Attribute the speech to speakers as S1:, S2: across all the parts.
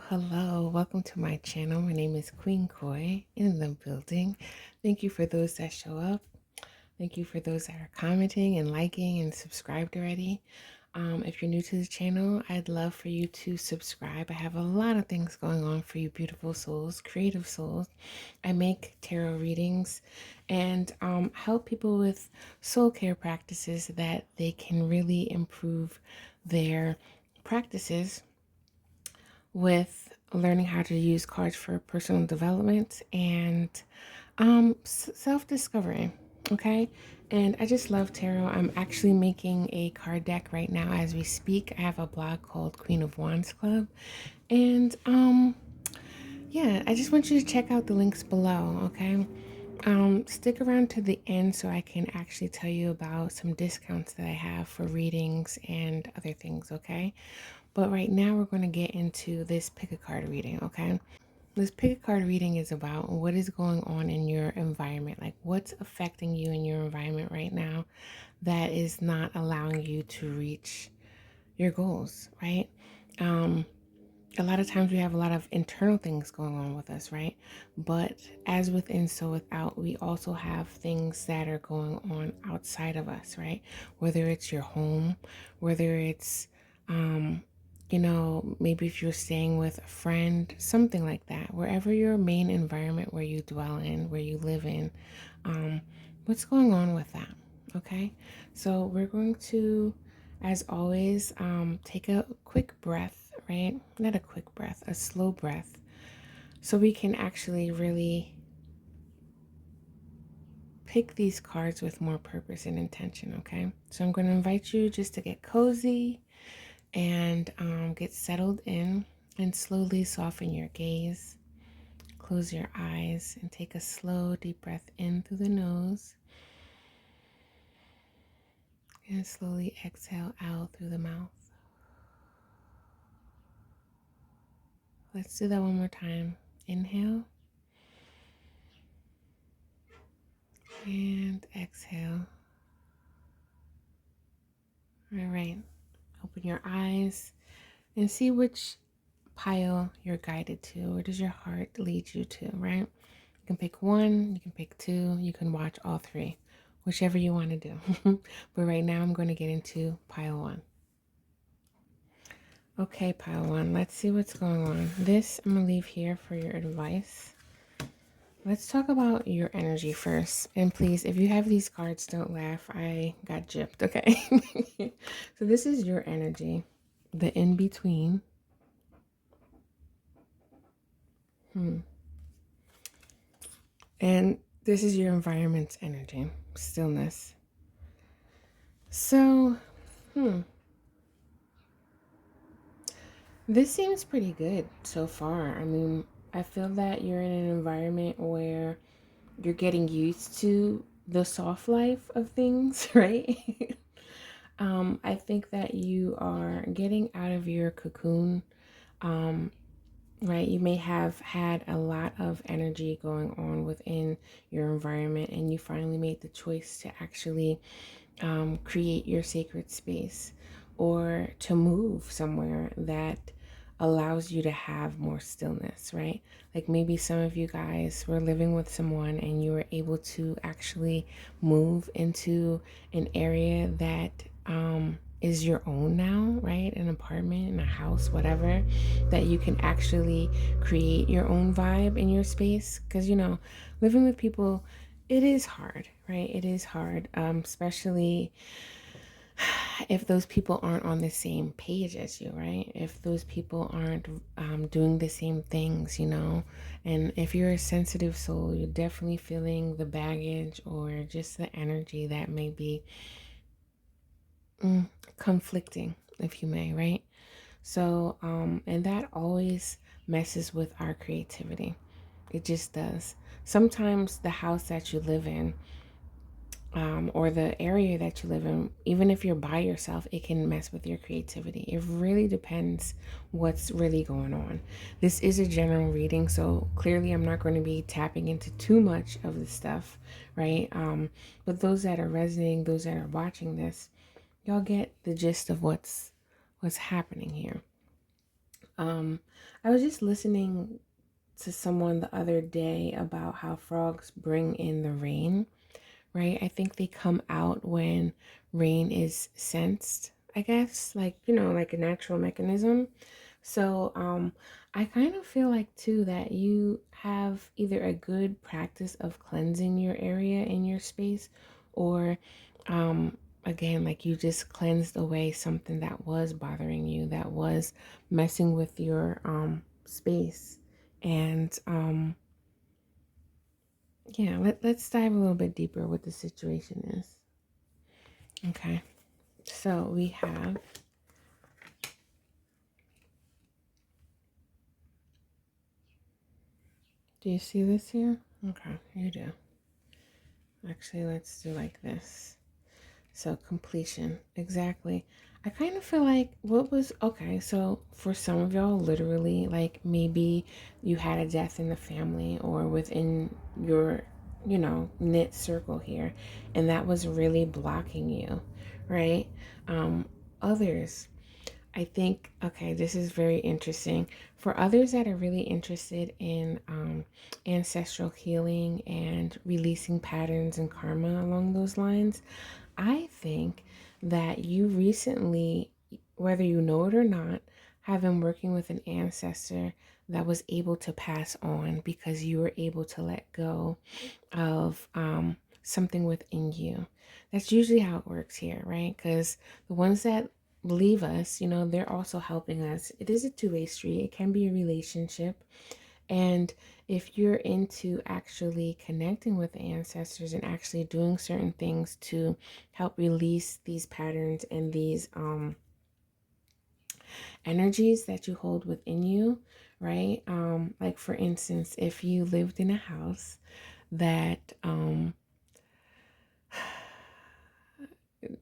S1: Hello. Welcome to my channel. My name is Queen Koi in the building. Thank you for those that show up. Thank you for those that are commenting and liking and subscribed already. If you're new to the channel, I'd love for you to subscribe. I have a lot of things going on for you beautiful souls, creative souls. I make tarot readings and help people with soul care practices that they can really improve their practices with learning how to use cards for personal development and self-discovery. Okay, and I just love tarot. I'm actually making a card deck right now as we speak. I have a blog called Queen of Wands Club, and yeah, I just want you to check out the links below. Okay, stick around to the end so I can actually tell you about some discounts that I have for readings and other things. Okay, but right now we're going to get into this pick a card reading. Okay, this pick a card reading is about what is going on in your environment, like what's affecting you in your environment right now that is not allowing you to reach your goals, right? A lot of times we have a lot of internal things going on with us, right? But as within, so without, we also have things that are going on outside of us, right? Whether it's your home, whether it's, maybe if you're staying with a friend, something like that, wherever your main environment where you dwell in, where you live in, what's going on with that? Okay, so we're going to, as always, take a quick breath, right? Not a quick breath, a slow breath, so we can actually really pick these cards with more purpose and intention, okay? So I'm going to invite you just to get cozy and get settled in and slowly soften your gaze. Close your eyes and take a slow, deep breath in through the nose and slowly exhale out through the mouth. Let's do that one more time. Inhale and exhale. All right. Open your eyes and see which pile you're guided to. Where does your heart lead you to, right? You can pick one, you can pick two, you can watch all three, whichever you want to do. But right now I'm going to get into pile one. Okay, pile one, let's see what's going on. This I'm going to leave here for your advice. Let's talk about your energy first. And please, if you have these cards, don't laugh. I got gypped, okay? So this is your energy, the in-between. And this is your environment's energy, stillness. So, this seems pretty good so far. I mean, I feel that you're in an environment where you're getting used to the soft life of things, right? I think that you are getting out of your cocoon, right? You may have had a lot of energy going on within your environment, and you finally made the choice to actually create your sacred space or to move somewhere that allows you to have more stillness, right? Like maybe some of you guys were living with someone and you were able to actually move into an area that is your own now, right? An apartment, in a house, whatever, that you can actually create your own vibe in your space. Because, living with people, it is hard, right? It is hard, especially if those people aren't on the same page as you, right? If those people aren't doing the same things, and if you're a sensitive soul, you're definitely feeling the baggage or just the energy that may be conflicting, if you may, right? So, and that always messes with our creativity. It just does. Sometimes the house that you live in, or the area that you live in, even if you're by yourself, it can mess with your creativity. It really depends what's really going on. This is a general reading, so clearly I'm not going to be tapping into too much of the stuff, right? But those that are resonating, those that are watching this, y'all get the gist of what's happening here. Um, I was just listening to someone the other day about how frogs bring in the rain, right? I think they come out when rain is sensed, I guess, like, like a natural mechanism. So, I kind of feel like too that you have either a good practice of cleansing your area in your space, or again, like you just cleansed away something that was bothering you, that was messing with your space. And yeah, let's dive a little bit deeper what the situation is. Okay. So we have, do you see this here? Okay, you do. Actually, let's do like this. So completion, exactly. I kind of feel like what was okay. So for some of y'all, literally, like maybe you had a death in the family or within your, knit circle here, and that was really blocking you, right? Others, I think, okay, this is very interesting. For others that are really interested in ancestral healing and releasing patterns and karma along those lines, I think that you recently, whether you know it or not, have been working with an ancestor that was able to pass on because you were able to let go of something within you. That's usually how it works here, right? Because the ones that leave us, they're also helping us. It is a two-way street. It can be a relationship. And if you're into actually connecting with the ancestors and actually doing certain things to help release these patterns and these energies that you hold within you, right? Like for instance, if you lived in a house that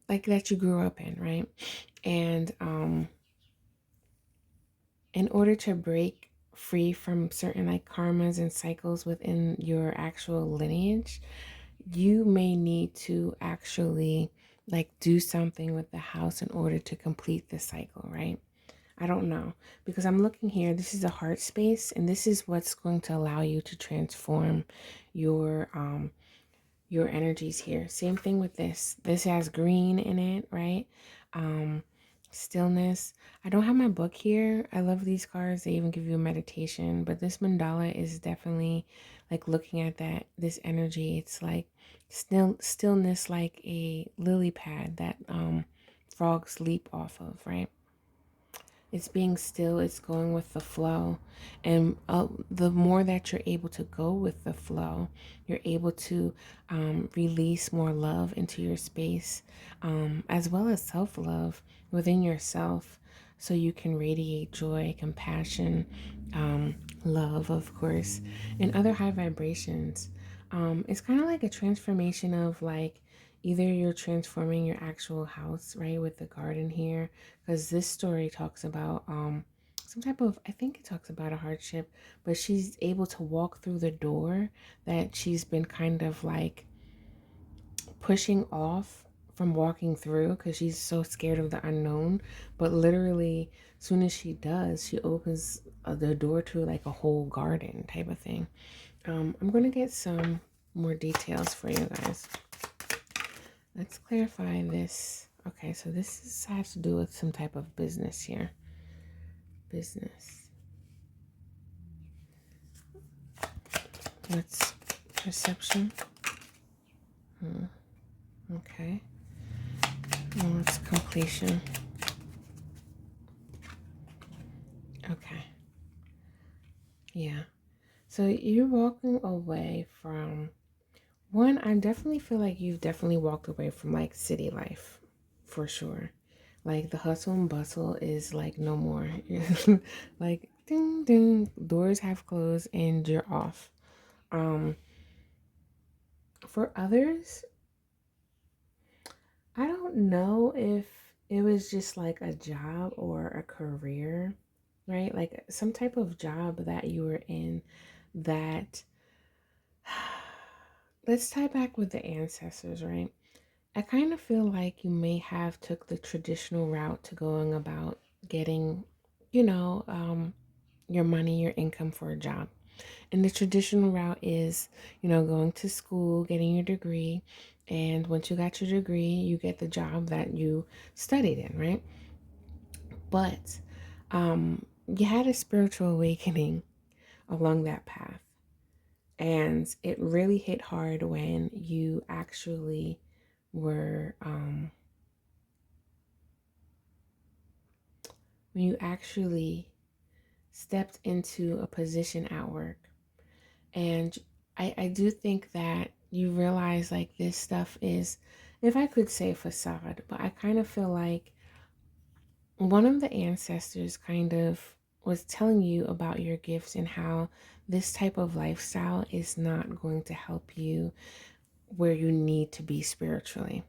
S1: like that you grew up in, right? And in order to break free from certain like karmas and cycles within your actual lineage, you may need to actually like do something with the house in order to complete the cycle, right? I don't know, because I'm looking here, this is a heart space, and this is what's going to allow you to transform your your energies here. Same thing with this. This has green in it, right? Um, Stillness. I don't have my book here. I love these cards. They even give you a meditation, but this mandala is definitely like looking at that, this energy. It's like stillness, like a lily pad that frogs leap off of, right? It's being still, it's going with the flow. And the more that you're able to go with the flow, you're able to release more love into your space, as well as self love within yourself. So you can radiate joy, compassion, love, of course, and other high vibrations. It's kind of like a transformation of like either you're transforming your actual house, right, with the garden here, because this story talks about some type of, I think it talks about a hardship, but she's able to walk through the door that she's been kind of like pushing off from walking through because she's so scared of the unknown. But literally, as soon as she does, she opens the door to like a whole garden type of thing. I'm gonna get some more details for you guys. Let's clarify this. Okay, so has to do with some type of business here. Business. What's perception? Okay. And what's completion? Okay. Yeah. So you're walking away from one, I definitely feel like you've definitely walked away from like city life for sure. Like the hustle and bustle is like no more. Like ding ding, doors have closed and you're off. Um for others, I don't know if it was just like a job or a career, right? Like some type of job that you were in that let's tie back with the ancestors, right? I kind of feel like you may have took the traditional route to going about getting, you know, your money, your income for a job. And the traditional route is, going to school, getting your degree. And once you got your degree, you get the job that you studied in, right? But you had a spiritual awakening along that path. And it really hit hard when you actually were, when you actually stepped into a position at work. And I do think that you realize like this stuff is, if I could say facade, but I kind of feel like one of the ancestors kind of was telling you about your gifts and how this type of lifestyle is not going to help you where you need to be spiritually,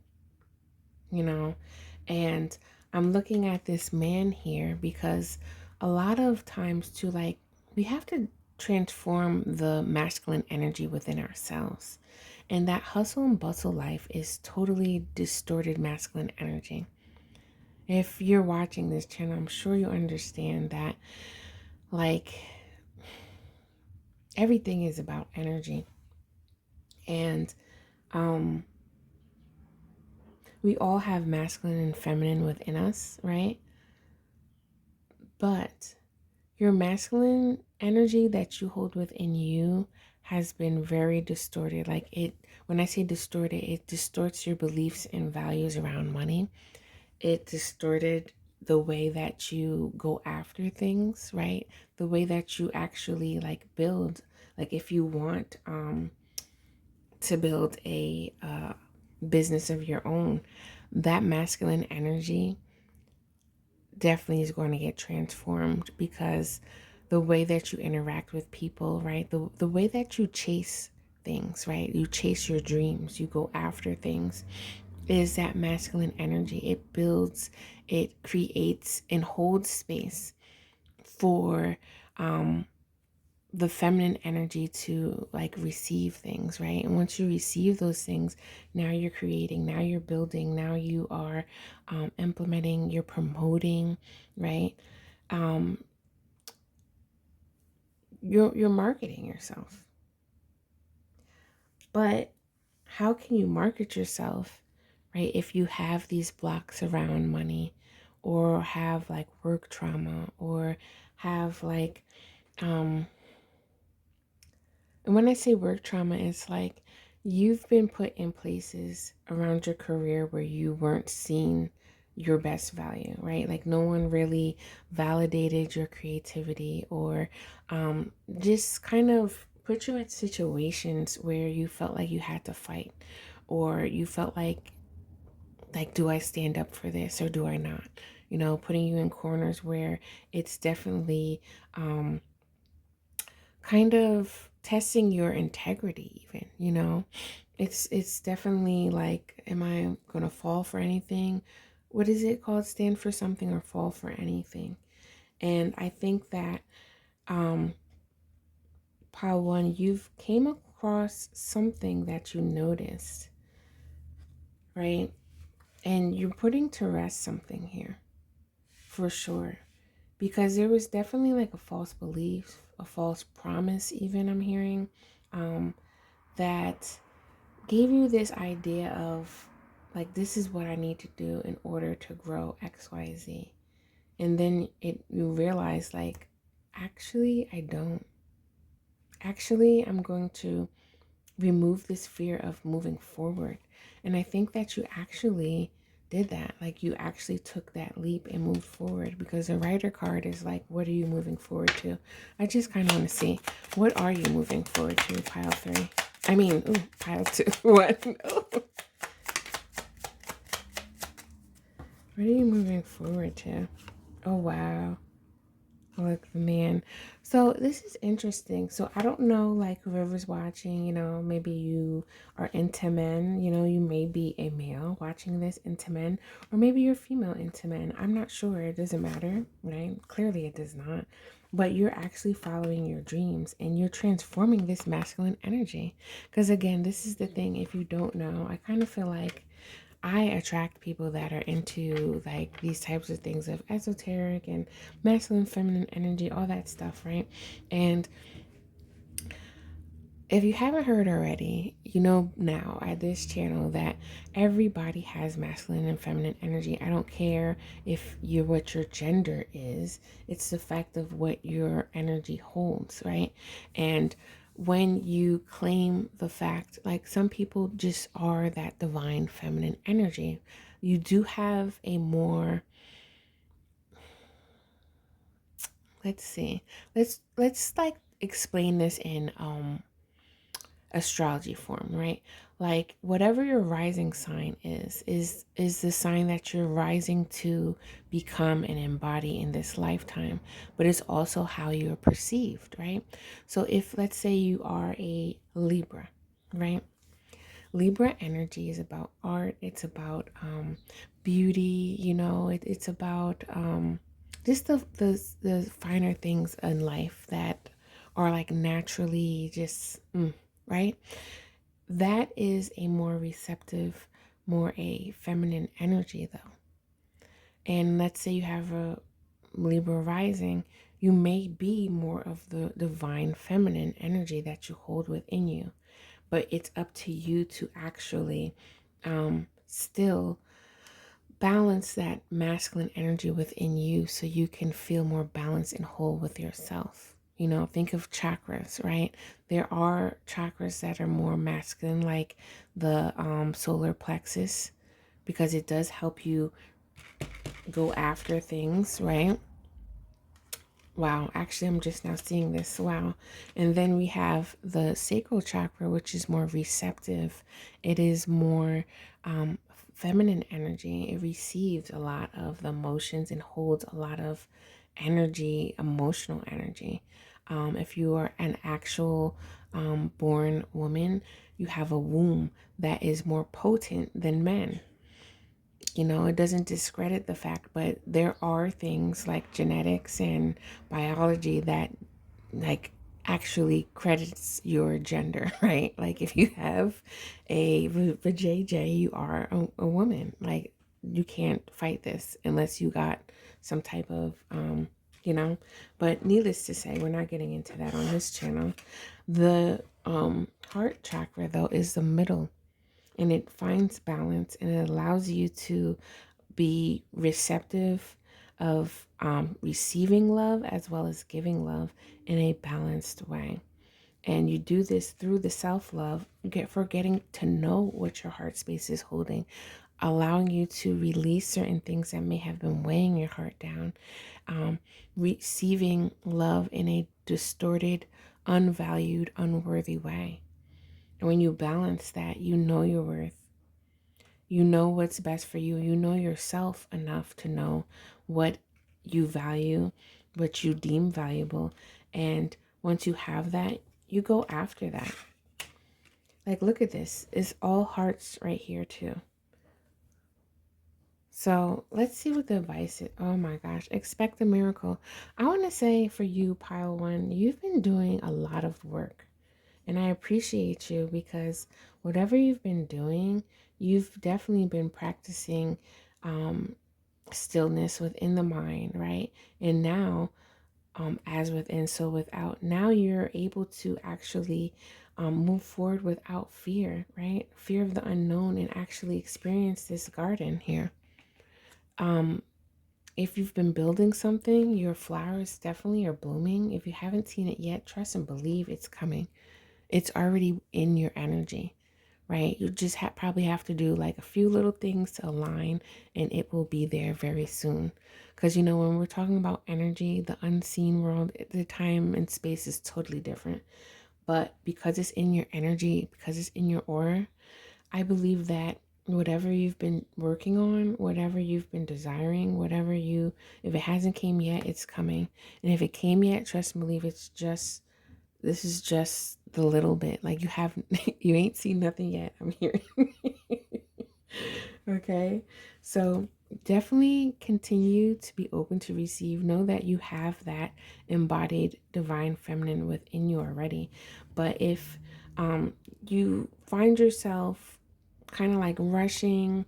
S1: you know? And I'm looking at this man here because a lot of times too, like, we have to transform the masculine energy within ourselves. And that hustle and bustle life is totally distorted masculine energy. If you're watching this channel, I'm sure you understand that, like, everything is about energy. And we all have masculine and feminine within us, right? But your masculine energy that you hold within you has been very distorted. Like, when I say distorted, it distorts your beliefs and values around money. It distorted the way that you go after things, right? The way that you actually like build, like if you want to build a business of your own, that masculine energy definitely is going to get transformed, because the way that you interact with people, right? The way that you chase things, right? You chase your dreams, you go after things, is that masculine energy. It builds, it creates, and holds space for the feminine energy to like receive things, right? And once you receive those things, now you're creating, now you're building, now you are implementing, you're promoting, right? Um, you're marketing yourself. But how can you market yourself, right, if you have these blocks around money, or have like work trauma, or have like and when I say work trauma, it's like you've been put in places around your career where you weren't seen your best value, right? Like no one really validated your creativity, or just kind of put you in situations where you felt like you had to fight, or you felt like, do I stand up for this or do I not? Putting you in corners where it's definitely kind of testing your integrity even, it's definitely like, am I gonna fall for anything? What is it called? Stand for something or fall for anything? And I think that pile one, you've came across something that you noticed, right? And you're putting to rest something here for sure, because there was definitely like a false belief, a false promise even, I'm hearing, that gave you this idea of like, this is what I need to do in order to grow XYZ. And then you realize like, actually I don't. Actually, I'm going to remove this fear of moving forward. And I think that you actually did that. Like, you actually took that leap and moved forward, because the writer card is like, what are you moving forward to? I just kind of want to see, what are you moving forward to, pile three? Pile two. What? No. What are you moving forward to? Oh, wow. Look, man. So this is interesting. So I don't know, like, whoever's watching, maybe you are into men, you may be a male watching this, into men, or maybe you're female into men. I'm not sure. It doesn't matter, right? Clearly it does not. But you're actually following your dreams and you're transforming this masculine energy. Because again, this is the thing. If you don't know, I kind of feel like I attract people that are into like these types of things of esoteric and masculine, feminine energy, all that stuff, right? And if you haven't heard already, you know now at this channel that everybody has masculine and feminine energy. I don't care if you're what your gender is, it's the fact of what your energy holds, right? And when you claim the fact, like some people just are that divine feminine energy, you do have a more, let's see, let's like explain this in astrology form, right? Like whatever your rising sign is the sign that you're rising to become and embody in this lifetime, but it's also how you're perceived, right? So if let's say you are a Libra, right? Libra energy is about art, it's about beauty, you know, it's about just the finer things in life that are like naturally just right? That is a more receptive, more a feminine energy though. And let's say you have a Libra rising, you may be more of the divine feminine energy that you hold within you. But it's up to you to actually still balance that masculine energy within you so you can feel more balanced and whole with yourself. You know, think of chakras, right? There are chakras that are more masculine, like the solar plexus, because it does help you go after things, right? Wow, actually, I'm just now seeing this. Wow. And then we have the sacral chakra, which is more receptive. It is more feminine energy. It receives a lot of the emotions and holds a lot of energy, emotional energy. If you are an actual born woman, you have a womb that is more potent than men. You know, it doesn't discredit the fact, but there are things like genetics and biology that like actually credits your gender, right? Like if you have a vajayjay, you are a woman. Like you can't fight this unless you got some type of you know. But needless to say, we're not getting into that on this channel. The heart chakra though is the middle, and it finds balance, and it allows you to be receptive of receiving love as well as giving love in a balanced way. And you do this through the self-love, for getting to know what your heart space is holding, allowing you to release certain things that may have been weighing your heart down, receiving love in a distorted, unvalued, unworthy way. And when you balance that, you know your worth. You know what's best for you. You know yourself enough to know what you value, what you deem valuable. And once you have that, you go after that. Like, look at this. It's all hearts right here, too. So let's see what the advice is. Oh my gosh, expect a miracle. I want to say for you, Pile One, you've been doing a lot of work. And I appreciate you because whatever you've been doing, you've definitely been practicing stillness within the mind, right? And now, as within, so without, now you're able to actually move forward without fear, right? Fear of the unknown, and actually experience this garden here. If you've been building something, your flowers definitely are blooming. If you haven't seen it yet, trust and believe it's coming. It's already in your energy, right? You just probably have to do like a few little things to align, and it will be there very soon. Because, you know, when we're talking about energy, the unseen world, the time and space is totally different. But because it's in your energy, because it's in your aura, I believe that whatever you've been working on, whatever you've been desiring, if it hasn't came yet, it's coming. And if it came yet, trust and believe this is just the little bit. Like you ain't seen nothing yet. I'm hearing. Okay. So definitely continue to be open to receive. Know that you have that embodied divine feminine within you already. But if you find yourself kind of like rushing,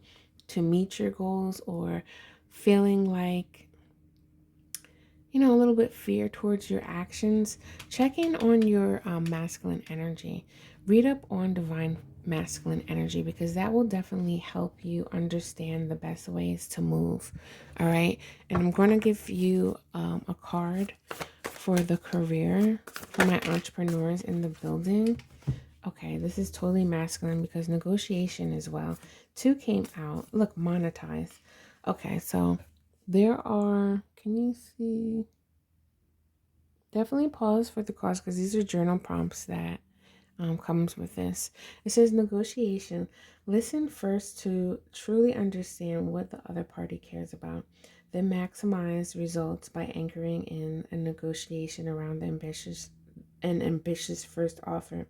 S1: to meet your goals, or feeling like, a little bit fear towards your actions, check in on your masculine energy. Read up on divine masculine energy, because that will definitely help you understand the best ways to move. All right. And I'm going to give you a card for the career for my entrepreneurs in the building. Okay, this is totally masculine because negotiation as well. Two came out. Look, monetize. Okay, so there are, can you see? Definitely pause for the cause, because these are journal prompts that comes with this. It says negotiation. Listen first to truly understand what the other party cares about. Then maximize results by anchoring in a negotiation around an ambitious first offer.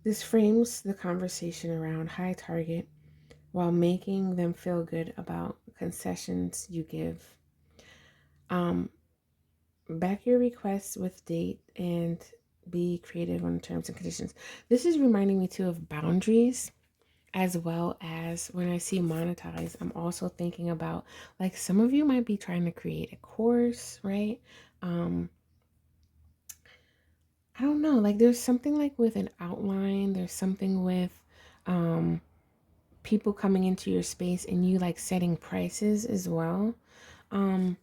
S1: This frames the conversation around high target while making them feel good about concessions you give. Um, Back your requests with date and be creative on terms and conditions. This is reminding me too of boundaries, as well as when I see monetize, I'm also thinking about, like, some of you might be trying to create a course, right? Um, I don't know, like there's something like with an outline, there's something with um people coming into your space and you like setting prices as well. Um,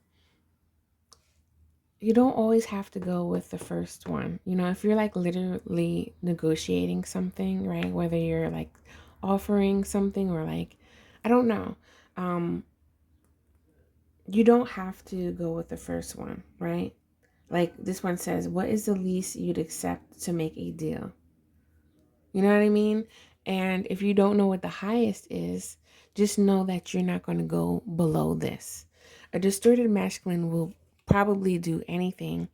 S1: you don't always have to go with the first one. If you're like literally negotiating something, right? Whether you're like offering something or like, I don't know. Um, you don't have to go with the first one, right? Like this one says, what is the least you'd accept to make a deal? You know what I mean? And if you don't know what the highest is, just know that you're not going to go below this. A distorted masculine will probably do anything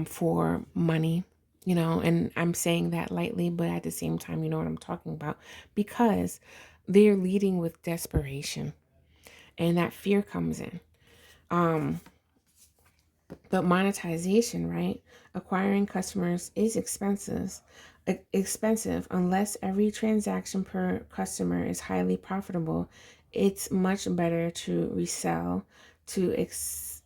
S1: for money, and I'm saying that lightly, but at the same time, you know what I'm talking about, because they're leading with desperation and that fear comes in. Um, but monetization, right? Acquiring customers is expensive unless every transaction per customer is highly profitable. It's much better to resell to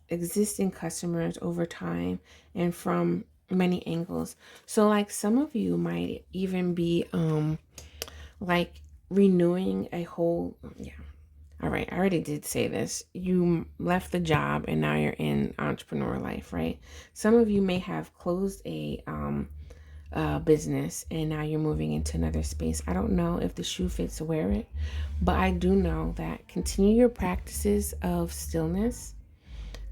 S1: existing customers over time and from many angles. So like some of you might even be like renewing a whole, yeah, all right, I already did say this. You left the job and now you're in entrepreneur life, right? Some of you may have closed a business and now you're moving into another space. I don't know if the shoe fits, wear it, but I do know that continue your practices of stillness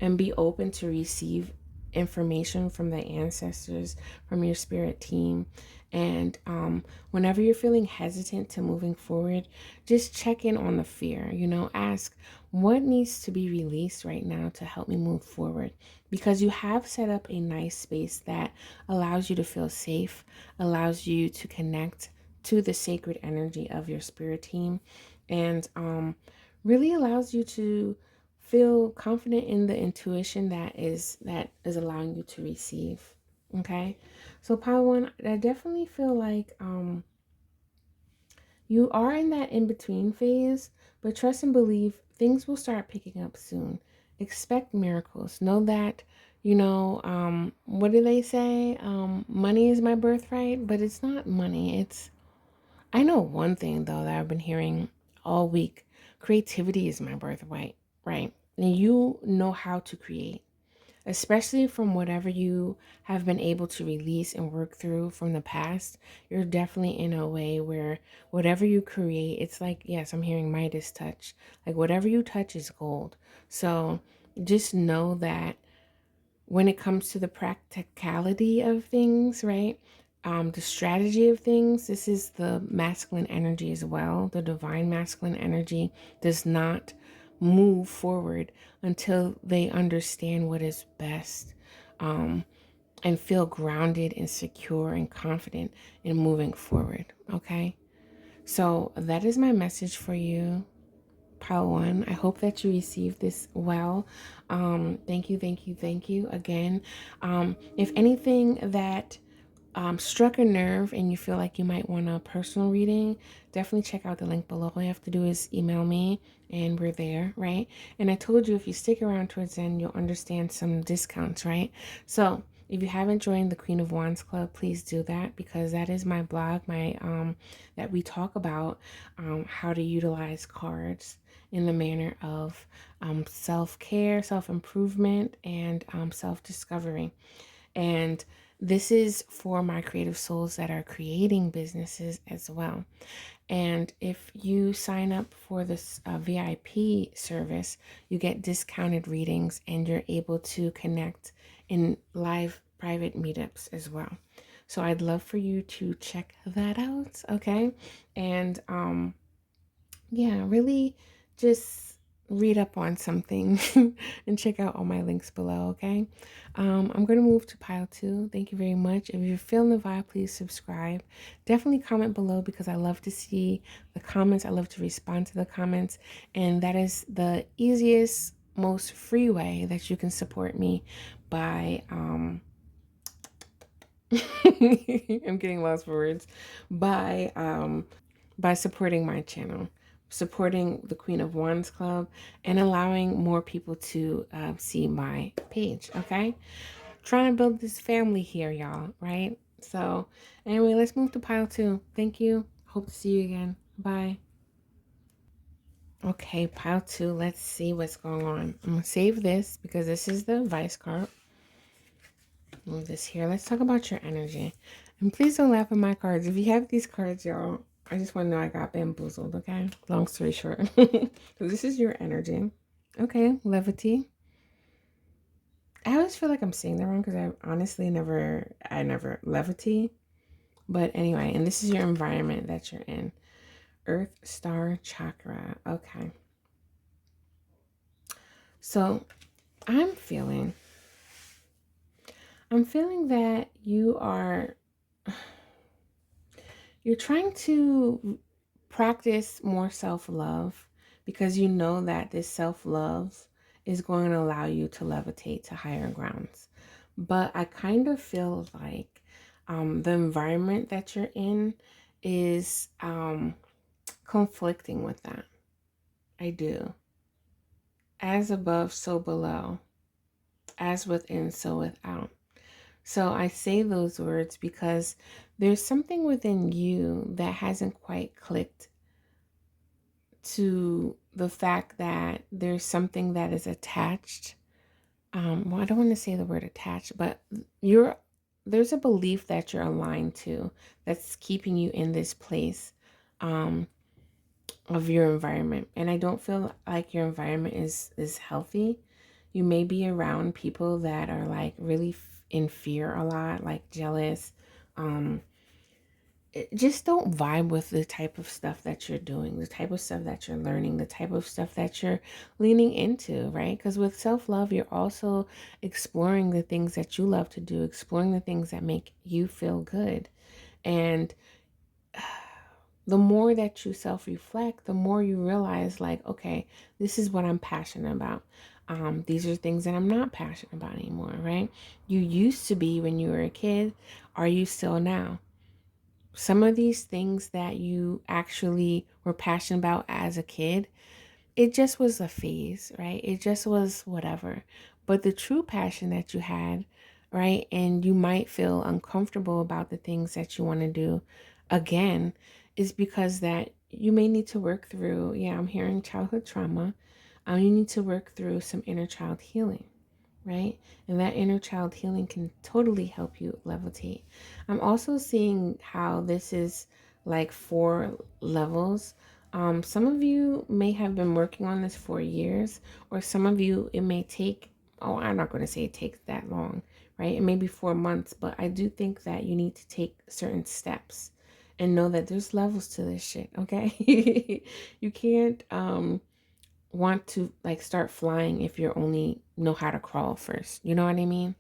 S1: and be open to receive information from the ancestors, from your spirit team. And whenever you're feeling hesitant to moving forward, just check in on the fear. Ask what needs to be released right now to help me move forward, because you have set up a nice space that allows you to feel safe, allows you to connect to the sacred energy of your spirit team, and really allows you to feel confident in the intuition that is allowing you to receive. Okay, so Power One, I definitely feel like you are in that in between phase, but trust and believe things will start picking up soon. Expect miracles. Know that, what do they say? Money is my birthright, but it's not money. I know one thing though that I've been hearing all week. Creativity is my birthright, right? And you know how to create, especially from whatever you have been able to release and work through from the past. You're definitely in a way where whatever you create, it's like, yes, I'm hearing Midas touch. Like whatever you touch is gold. So just know that when it comes to the practicality of things, right? The strategy of things, this is the masculine energy as well. The divine masculine energy does not move forward until they understand what is best, and feel grounded and secure and confident in moving forward. Okay. So that is my message for you, Pile One. I hope that you received this well. Thank you again. If anything that struck a nerve and you feel like you might want a personal reading, definitely check out the link below. All you have to do is email me and we're there, right? And I told you if you stick around towards the end, you'll understand some discounts, right? So if you haven't joined the Queen of Wands Club, please do that, because that is my blog, my that we talk about how to utilize cards in the manner of self-care, self-improvement, and self-discovery. And this is for my creative souls that are creating businesses as well. And if you sign up for this VIP service, you get discounted readings and you're able to connect in live private meetups as well. So I'd love for you to check that out, okay? And yeah, really just read up on something and check out all my links below, okay? I'm going to move to pile two. Thank you very much. If you're feeling the vibe, please subscribe. Definitely comment below, because I love to see the comments. I love to respond to the comments. And that is the easiest, most free way that you can support me by, I'm getting lost for words, by supporting my channel, supporting the Queen of Wands Club, and allowing more people to see my page, okay? Trying to build this family here, y'all, right? So anyway, let's move to pile two. Thank you. Hope to see you again. Bye. Okay, pile two. Let's see what's going on. I'm going to save this because this is the advice card. Move this here. Let's talk about your energy. And please don't laugh at my cards. If you have these cards, y'all, I just want to know I got bamboozled, okay? Long story short. So this is your energy. Okay, levity. I always feel like I'm saying that wrong because I honestly never levity. But anyway, and this is your environment that you're in. Earth star chakra. Okay. So I'm feeling that you're trying to practice more self-love, because you know that this self-love is going to allow you to levitate to higher grounds. But I kind of feel like the environment that you're in is conflicting with that. I do. As above, so below. As within, so without. So I say those words because there's something within you that hasn't quite clicked to the fact that there's something that is attached. Well, I don't want to say the word attached, but there's a belief that you're aligned to that's keeping you in this place of your environment. And I don't feel like your environment is healthy. You may be around people that are like really in fear a lot, like jealous. Just don't vibe with the type of stuff that you're doing, the type of stuff that you're learning, the type of stuff that you're leaning into, right? Because with self-love, you're also exploring the things that you love to do, exploring the things that make you feel good. And the more that you self-reflect, the more you realize, like, okay, this is what I'm passionate about. These are things that I'm not passionate about anymore, right? You used to be when you were a kid. Are you still now? Some of these things that you actually were passionate about as a kid, it just was a phase, right? It just was whatever. But the true passion that you had, right? And you might feel uncomfortable about the things that you want to do again, is because that you may need to work through, yeah, I'm hearing childhood trauma. You need to work through some inner child healing, right? And that inner child healing can totally help you levitate. I'm also seeing how this is like 4 levels. Some of you may have been working on this for years, or some of you, it may take, oh, I'm not going to say it takes that long, right? It may be 4 months, but I do think that you need to take certain steps and know that there's levels to this shit, okay? You can't, want to like start flying if you only know how to crawl first. You know what I mean?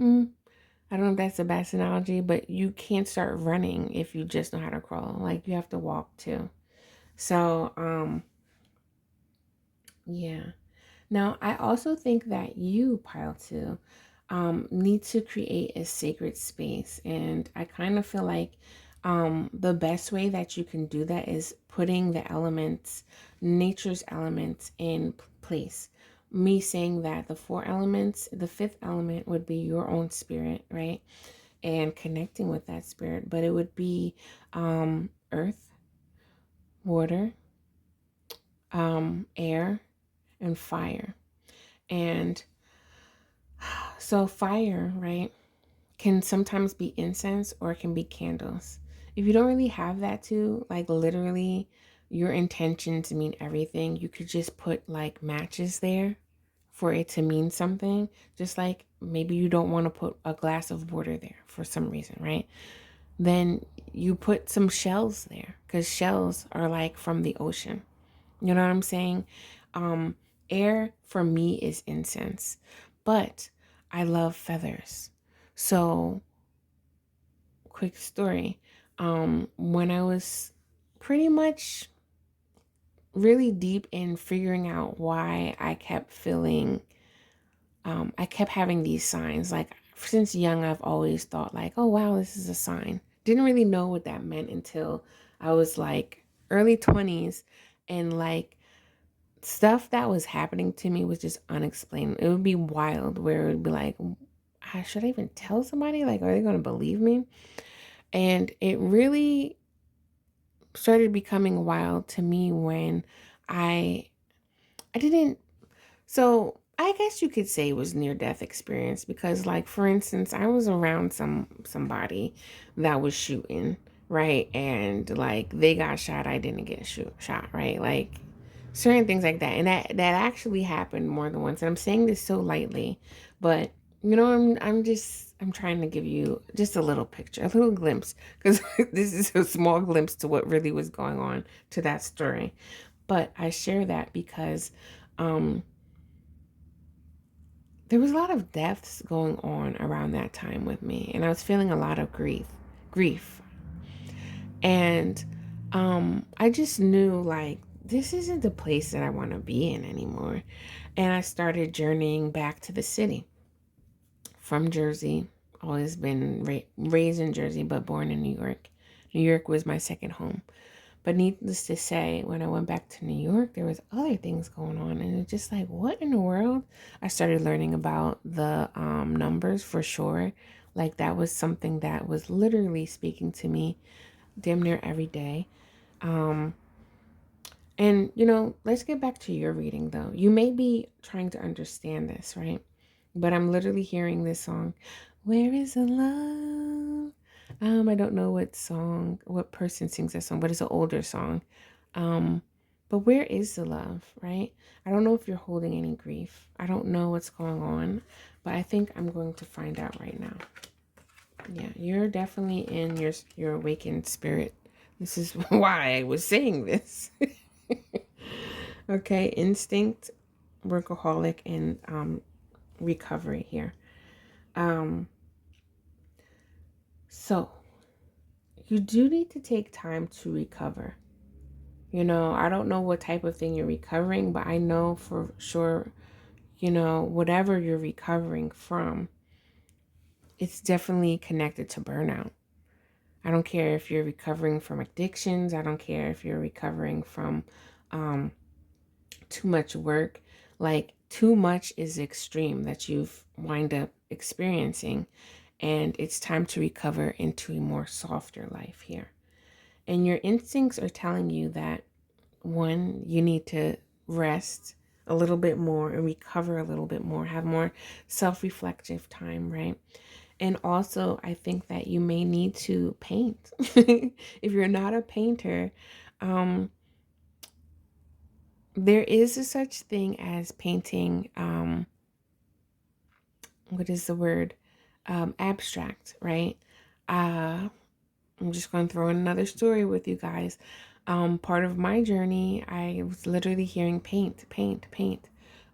S1: I don't know if that's the best analogy, but you can't start running if you just know how to crawl. Like you have to walk too. So, yeah. Now, I also think that you, pile two, need to create a sacred space. And I kind of feel like the best way that you can do that is putting the elements, nature's elements, in place. Me saying that the four elements, the fifth element would be your own spirit, right? And connecting with that spirit, but it would be earth, water, air, and fire. And so fire, right, can sometimes be incense or it can be candles. If you don't really have that too, like literally your intentions mean everything, you could just put like matches there for it to mean something. Just like maybe you don't want to put a glass of water there for some reason, right? Then you put some shells there because shells are like from the ocean. You know what I'm saying? Um, Air for me is incense, but I love feathers. So, quick story. When I was pretty much really deep in figuring out why I kept feeling, I kept having these signs. Like since young, I've always thought like, oh wow, this is a sign. Didn't really know what that meant until I was like early 20s, and like stuff that was happening to me was just unexplained. It would be wild where it would be like, should I even tell somebody? Like, are they going to believe me? And it really started becoming wild to me when I I didn't so I guess you could say it was near death experience because like for instance, I was around somebody that was shooting, right? And like they got shot, I didn't get shot, right? Like certain things like that. And that actually happened more than once. And I'm saying this so lightly, but you know, I'm trying to give you just a little picture, a little glimpse, because this is a small glimpse to what really was going on to that story. But I share that because um there was a lot of deaths going on around that time with me, and I was feeling a lot of grief. And I just knew like this isn't the place that I want to be in anymore. And I started journeying back to the city from Jersey. Always been raised in Jersey, but born in New York. New York was my second home. But needless to say, when I went back to New York, there was other things going on, and it's just like, what in the world? I started learning about the numbers for sure. Like that was something that was literally speaking to me damn near every day. Um, and you know, let's get back to your reading though. You may be trying to understand this, right? But I'm literally hearing this song. Where is the love? I don't know what person sings that song, but it's an older song. Um, but where is the love, right? I don't know if you're holding any grief. I don't know what's going on, but I think I'm going to find out right now. Yeah, you're definitely in your awakened spirit. This is why I was saying this. Okay, instinct, workaholic, and recovery here. Um, so you do need to take time to recover. You know, I don't know what type of thing you're recovering, but I know for sure, you know, whatever you're recovering from, it's definitely connected to burnout. I don't care if you're recovering from addictions. I don't care if you're recovering from um, too much work. Like, too much is extreme that you've wind up experiencing. And it's time to recover into a more softer life here. And your instincts are telling you that one, you need to rest a little bit more and recover a little bit more, have more self-reflective time, right? And also, I think that you may need to paint. If you're not a painter, um, there is a such thing as painting, what is the word? Abstract, right? I'm just going to throw in another story with you guys. Part of my journey, I was literally hearing paint, paint, paint.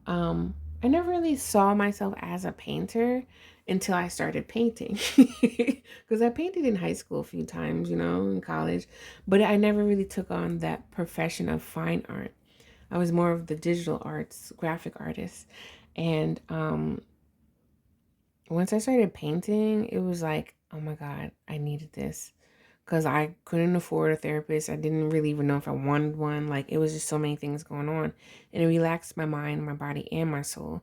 S1: I never really saw myself as a painter until I started painting. Because I painted in high school a few times, you know, in college, but I never really took on that profession of fine art. I was more of the digital arts, graphic artist. And once I started painting, it was like, oh my God, I needed this. Because I couldn't afford a therapist. I didn't really even know if I wanted one. Like, it was just so many things going on. And it relaxed my mind, my body, and my soul.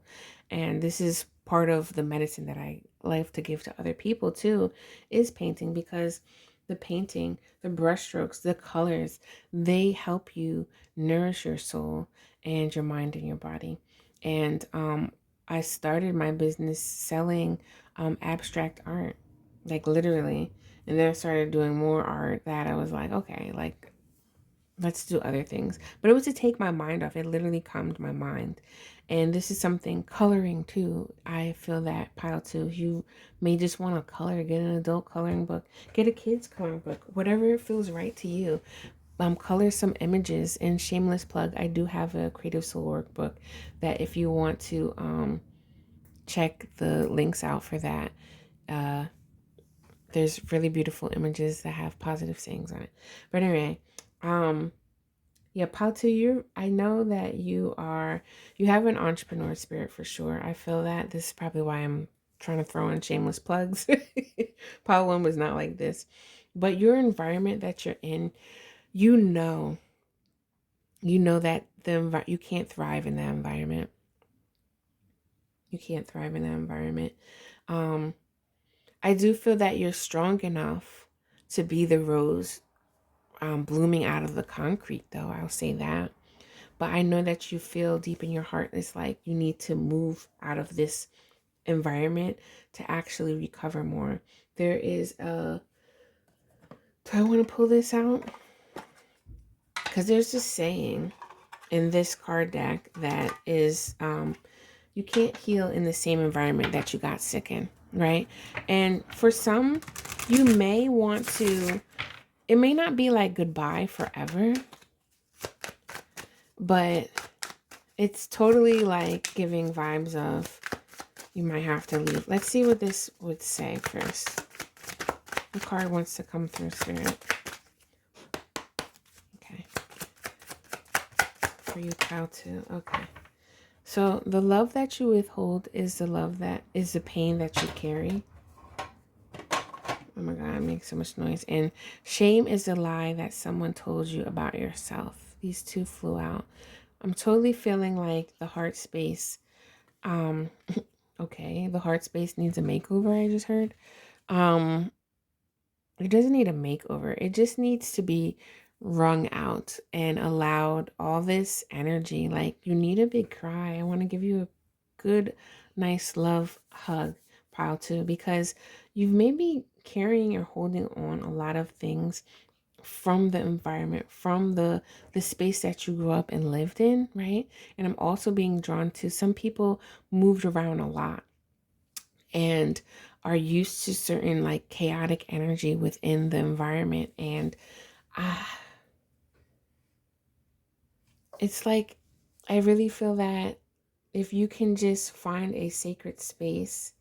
S1: And this is part of the medicine that I love to give to other people too, is painting, because the painting, the brushstrokes, the colors, they help you nourish your soul and your mind and your body. And I started my business selling abstract art, like literally. And then I started doing more art that I was like, okay, like let's do other things. But it was to take my mind off. It literally calmed my mind. And this is something, coloring too. I feel that pile too. You may just want to color, get an adult coloring book, get a kid's coloring book, whatever feels right to you. Color some images. And shameless plug, I do have a Creative Soul workbook that if you want to check the links out for that. Uh, there's really beautiful images that have positive sayings on it. But anyway, um, yeah, Pautu, I know that you have an entrepreneur spirit for sure. I feel that. This is probably why I'm trying to throw in shameless plugs. Part one was not like this. But your environment that you're in, you know, that you can't thrive in that environment. You can't thrive in that environment. Um, I do feel that you're strong enough to be the rose blooming out of the concrete, though. I'll say that. But I know that you feel deep in your heart, it's like you need to move out of this environment to actually recover more. There is a, do I want to pull this out? Because there's this saying in this card deck that is, you can't heal in the same environment that you got sick in, right? And for some, you may want to, it may not be like goodbye forever, but it's totally like giving vibes of you might have to leave. Let's see what this would say first. The card wants to come through, Spirit. Okay. For you, Cow, too. Okay. So the love that you withhold is the love that is the pain that you carry. Oh my God, it makes so much noise. And shame is the lie that someone told you about yourself. These two flew out. I'm totally feeling like the heart space. Okay, the heart space needs a makeover, I just heard. It doesn't need a makeover. It just needs to be wrung out and allowed all this energy. Like, you need a big cry. I want to give you a good, nice love hug, pile two, because you've maybe carrying or holding on a lot of things from the environment, from the space that you grew up and lived in, right? And I'm also being drawn to some people moved around a lot and are used to certain like chaotic energy within the environment. And it's like, I really feel that if you can just find a sacred space,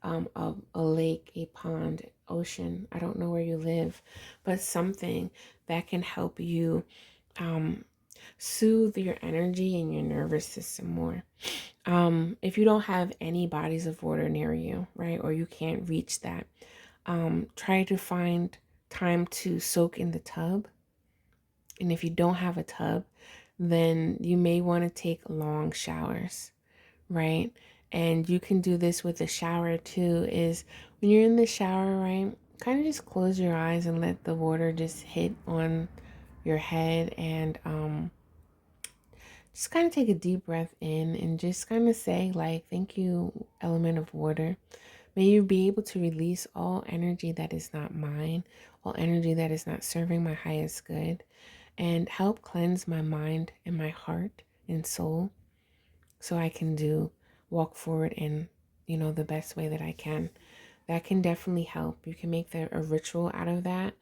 S1: a lake, a pond, ocean, I don't know where you live, but something that can help you soothe your energy and your nervous system more. If you don't have any bodies of water near you, right, or you can't reach that, try to find time to soak in the tub. And if you don't have a tub, then you may want to take long showers, right? And you can do this with the shower too, is when you're in the shower, right, kind of just close your eyes and let the water just hit on your head, and just kind of take a deep breath in and just kind of say, like, thank you, element of water. May you be able to release all energy that is not mine, all energy that is not serving my highest good, and help cleanse my mind and my heart and soul so I can walk forward in, the best way that I can. That can definitely help. You can make a ritual out of that.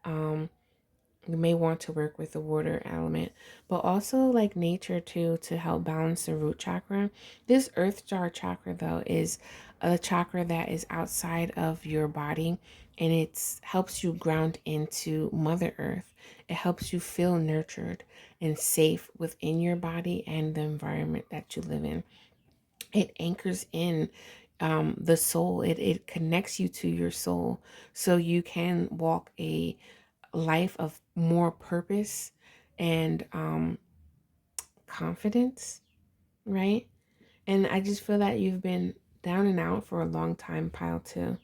S1: You may want to work with the water element, but also like nature too, to help balance the root chakra. This earth jar chakra, though, is a chakra that is outside of your body, and it helps you ground into Mother Earth. It helps you feel nurtured and safe within your body and the environment that you live in. It anchors in the soul. It connects you to your soul so you can walk a life of more purpose and confidence, right? And I just feel that you've been down and out for a long time, pile two.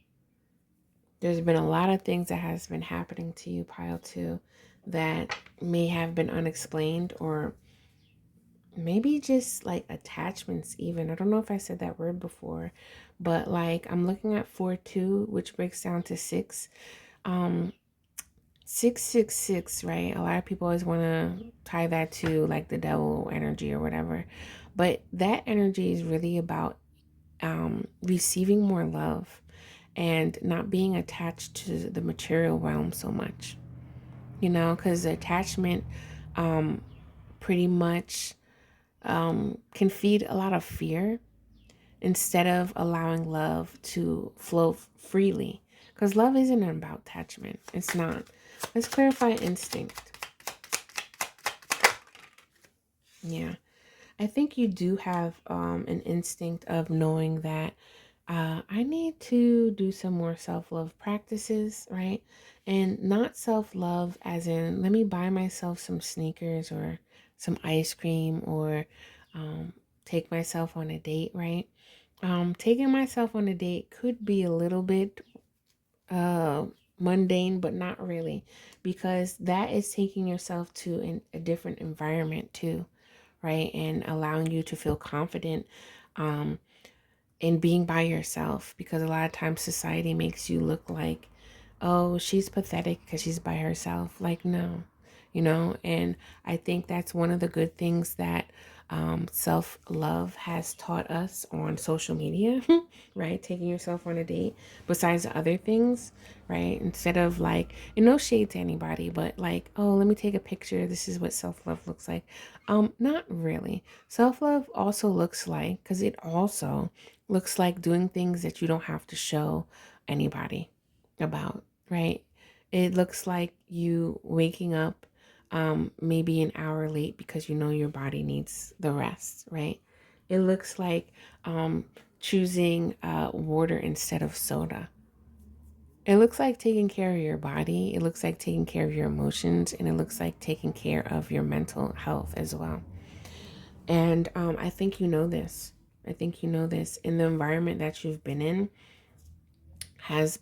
S1: There's been a lot of things that has been happening to you, pile two, that may have been unexplained, or maybe just like attachments even. I don't know if I said that word before, but like I'm looking at 4-2, which breaks down to 6. 666, right? A lot of people always want to tie that to like the devil energy or whatever, but that energy is really about receiving more love and not being attached to the material realm so much, because attachment pretty much can feed a lot of fear instead of allowing love to flow freely. Because love isn't about attachment. It's not. Let's clarify instinct. Yeah. I think you do have an instinct of knowing that I need to do some more self-love practices, right? And not self-love as in, let me buy myself some sneakers or some ice cream or take myself on a date, right? Taking myself on a date could be a little bit uh, mundane, but not really, because that is taking yourself to a different environment too, right? And allowing you to feel confident in being by yourself, because a lot of times society makes you look like, oh, she's pathetic because she's by herself. Like, no, and I think that's one of the good things that self-love has taught us on social media, right? Taking yourself on a date, besides the other things, right? Instead of like, and no shade to anybody, but like, oh, let me take a picture. This is what self-love looks like. Not really. Self-love also looks like, because it also looks like doing things that you don't have to show anybody about, right? It looks like you waking up maybe an hour late because you know your body needs the rest, right? It looks like choosing water instead of soda. It looks like taking care of your body. It looks like taking care of your emotions. And it looks like taking care of your mental health as well. And I think you know this. I think you know this. In the environment that you've been in has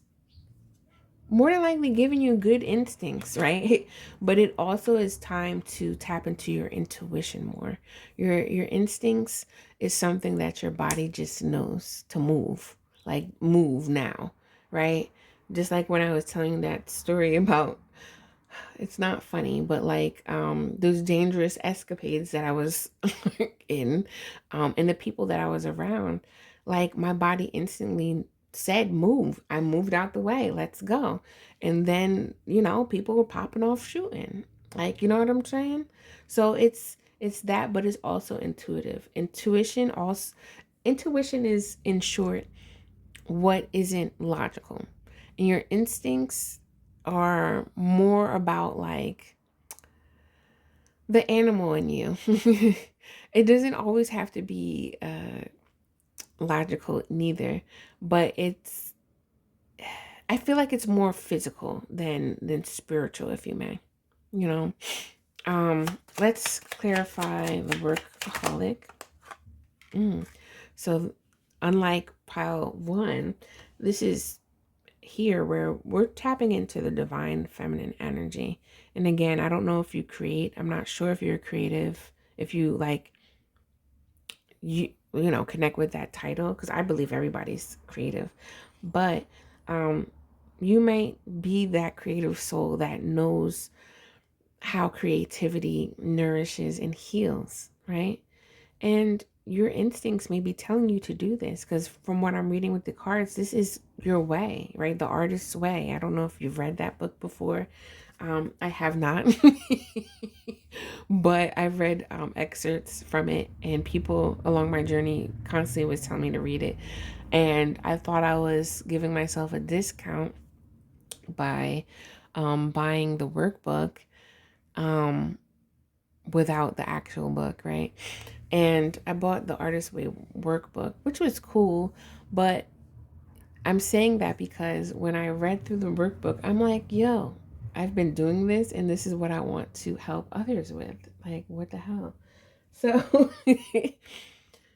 S1: more than likely giving you good instincts, right? But it also is time to tap into your intuition more. Your instincts is something that your body just knows to move, like move now, right? Just like when I was telling you that story about, it's not funny, but like those dangerous escapades that I was in, and the people that I was around, like my body instantly said move. I moved out the way, let's go. And then people were popping off shooting, like, you know what I'm saying? So it's that, but it's also intuitive. Intuition is, in short, what isn't logical. And your instincts are more about like the animal in you. It doesn't always have to be logical neither, but I feel like it's more physical than spiritual, if you may. You know. Let's clarify the workaholic. So unlike pile one, this is here where we're tapping into the divine feminine energy. And again, I don't know if you create. I'm not sure if you're creative, if you like connect with that title, because I believe everybody's creative. But you might be that creative soul that knows how creativity nourishes and heals, right? And your instincts may be telling you to do this, because from what I'm reading with the cards, this is your way, right? The artist's way. I don't know if you've read that book before. I have not, but I've read excerpts from it, and people along my journey constantly was telling me to read it. And I thought I was giving myself a discount by buying the workbook without the actual book, right? And I bought the Artist Way workbook, which was cool. But I'm saying that because when I read through the workbook, I'm like, yo, I've been doing this and this is what I want to help others with. Like, what the hell? So,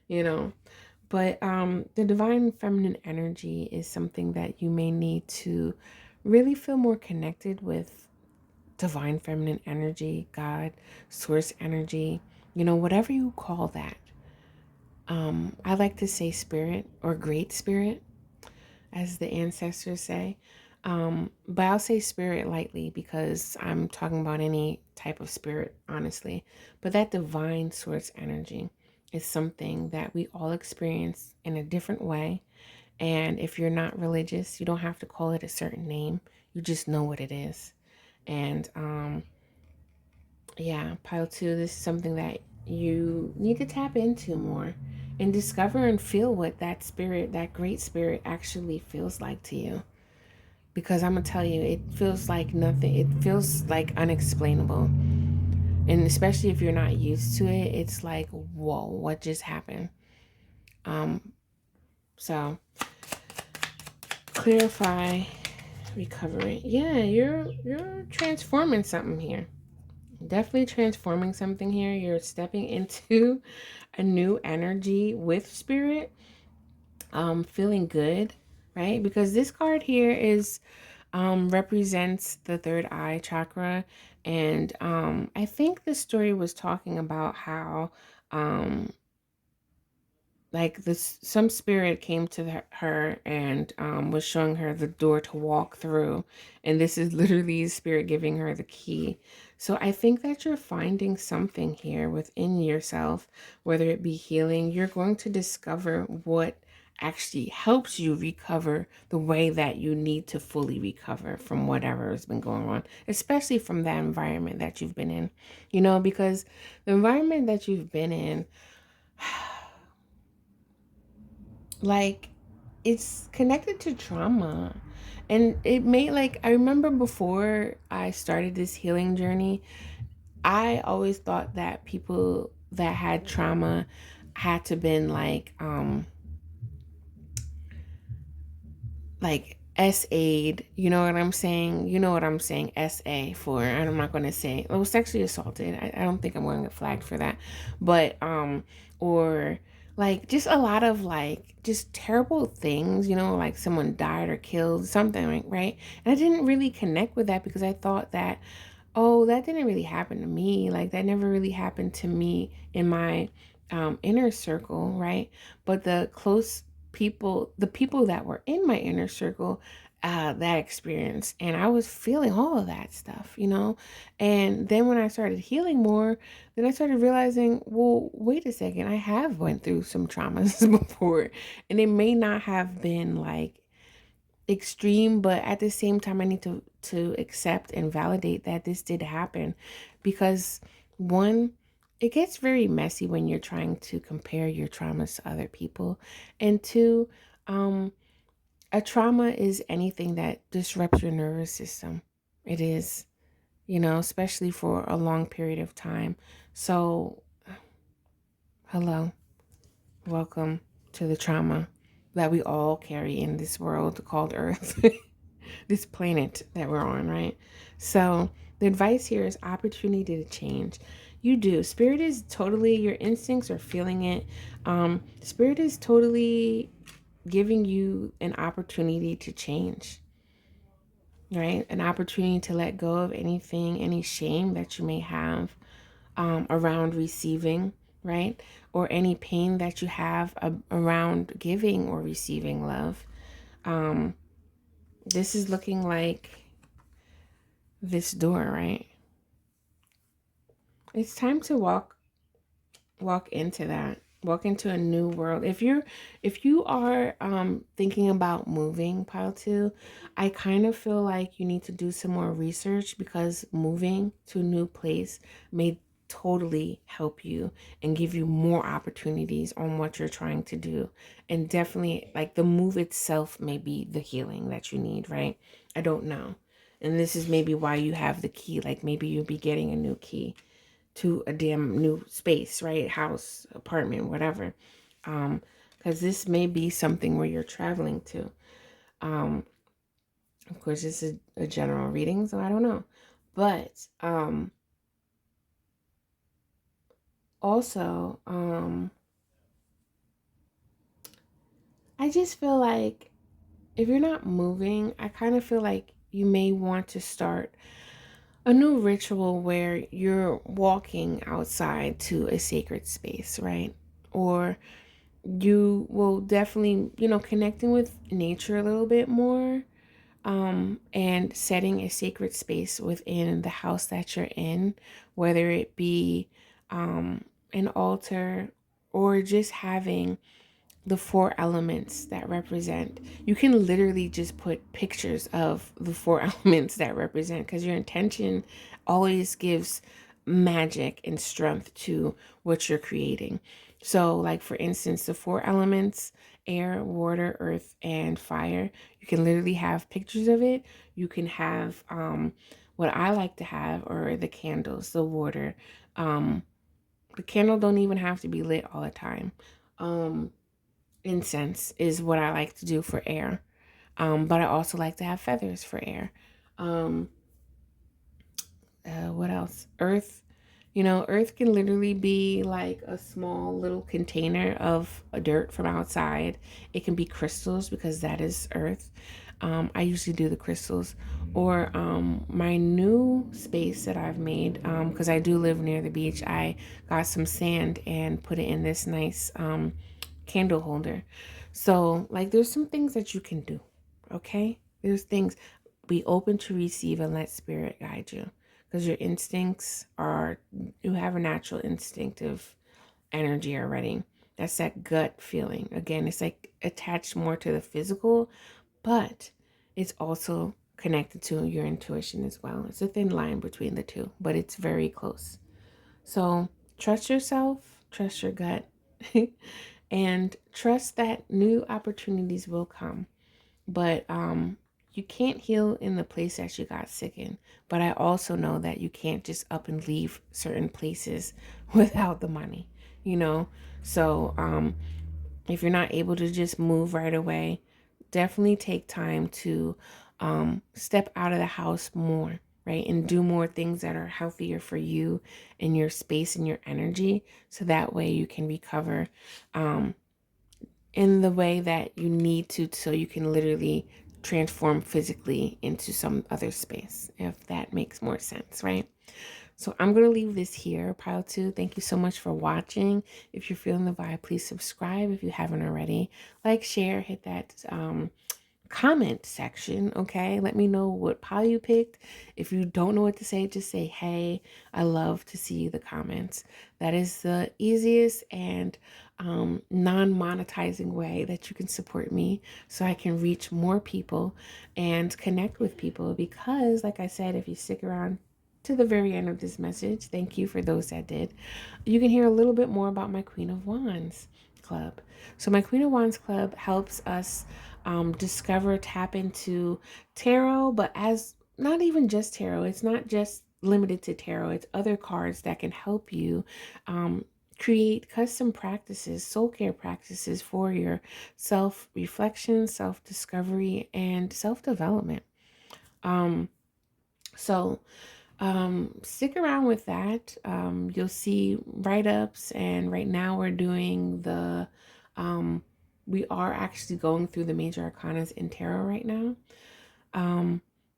S1: you know, but the divine feminine energy is something that you may need to really feel more connected with divine feminine energy, God, source energy, whatever you call that. I like to say spirit or great spirit, as the ancestors say. But I'll say spirit lightly because I'm talking about any type of spirit, honestly. But that divine source energy is something that we all experience in a different way. And if you're not religious, you don't have to call it a certain name. You just know what it is. And yeah, pile two, this is something that you need to tap into more and discover and feel what that spirit, that great spirit, actually feels like to you. Because I'm gonna tell you, it feels like nothing. It feels like unexplainable. And especially if you're not used to it, it's like, whoa, what just happened? Um, so clarify, recovery. Yeah, you're transforming something here. Definitely transforming something here. You're stepping into a new energy with spirit. Feeling good, right? Because this card here is represents the third eye chakra. And I think the story was talking about how um, like this some spirit came to her and was showing her the door to walk through, and this is literally spirit giving her the key. So I think that you're finding something here within yourself, whether it be healing. You're going to discover what actually helps you recover the way that you need to fully recover from whatever has been going on, especially from that environment that you've been in, because the environment that you've been in, like, it's connected to trauma. And it may, like, I remember before I started this healing journey, I always thought that people that had trauma had to been like SA'd, you know what I'm saying? You know what I'm saying? SA for, and I'm not going to say, oh, sexually assaulted. I don't think I'm going to get flagged for that. But, or like just a lot of like just terrible things, like someone died or killed, something, right? And I didn't really connect with that because I thought that, oh, that didn't really happen to me. Like that never really happened to me in my inner circle, right? But the people that were in my inner circle, that experience, and I was feeling all of that stuff, And then when I started healing more, then I started realizing, well, wait a second, I have went through some traumas before, and it may not have been like extreme, but at the same time I need to accept and validate that this did happen. Because one, it gets very messy when you're trying to compare your traumas to other people. And two, um a trauma is anything that disrupts your nervous system. It is, especially for a long period of time. So hello, welcome to the trauma that we all carry in this world called Earth. This planet that we're on, right? So the advice here is opportunity to change. You do. Spirit is totally, your instincts are feeling it. Spirit is totally giving you an opportunity to change, right? An opportunity to let go of anything, any shame that you may have around receiving, right? Or any pain that you have around giving or receiving love. This is looking like this door, right? It's time to walk into that. Walk into a new world. If you are thinking about moving, pile two, I kind of feel like you need to do some more research, because moving to a new place may totally help you and give you more opportunities on what you're trying to do. And definitely, like, the move itself may be the healing that you need, right? I don't know. And this is maybe why you have the key. Like, maybe you'll be getting a new key. to a damn new space, right? House, apartment, whatever. Because this may be something where you're traveling to. Um, of course, this is a general reading, so I don't know. But also, I just feel like if you're not moving, I kind of feel like you may want to start a new ritual where you're walking outside to a sacred space, right? Or you will definitely, connecting with nature a little bit more, and setting a sacred space within the house that you're in, whether it be an altar or just having the four elements that represent. You can literally just put pictures of the four elements that represent, because your intention always gives magic and strength to what you're creating. So, like for instance, the four elements: air, water, earth, and fire. You can literally have pictures of it. You can have what I like to have, or the candles, the water. The candle don't even have to be lit all the time. Incense is what I like to do for air. But I also like to have feathers for air. Um, what else? Earth. Earth can literally be like a small little container of a dirt from outside. It can be crystals, because that is earth. I usually do the crystals. Or my new space that I've made, because I do live near the beach, I got some sand and put it in this nice candle holder. So, like, there's some things that you can do, okay? There's things. Be open to receive and let spirit guide you, because your instincts are, you have a natural instinctive energy already. That's that gut feeling. Again, it's like attached more to the physical, but it's also connected to your intuition as well. It's a thin line between the two, but it's very close. So trust yourself, trust your gut, and trust that new opportunities will come. But you can't heal in the place that you got sick in. But I also know that you can't just up and leave certain places without the money, you know? So if you're not able to just move right away, definitely take time to step out of the house more, right? And do more things that are healthier for you and your space and your energy. So that way you can recover in the way that you need to, so you can literally transform physically into some other space, if that makes more sense, right? So I'm going to leave this here, pile two. Thank you so much for watching. If you're feeling the vibe, please subscribe if you haven't already. Like, share, hit that comment section. Okay, let me know what pile you picked. If you don't know what to say, just say hey. I love to see the comments. That is the easiest and non-monetizing way that you can support me, so I can reach more people and connect with people. Because like I said, if you stick around to the very end of this message, thank you for those that did, you can hear a little bit more about my Queen of Wands club. So my Queen of Wands club helps us discover, tap into tarot, but as not even just tarot. It's not just limited to tarot. It's other cards that can help you create custom practices, soul care practices for your self-reflection, self-discovery, and self-development. So stick around with that. You'll see write-ups, and right now we're doing we are actually going through the major arcanas in tarot right now.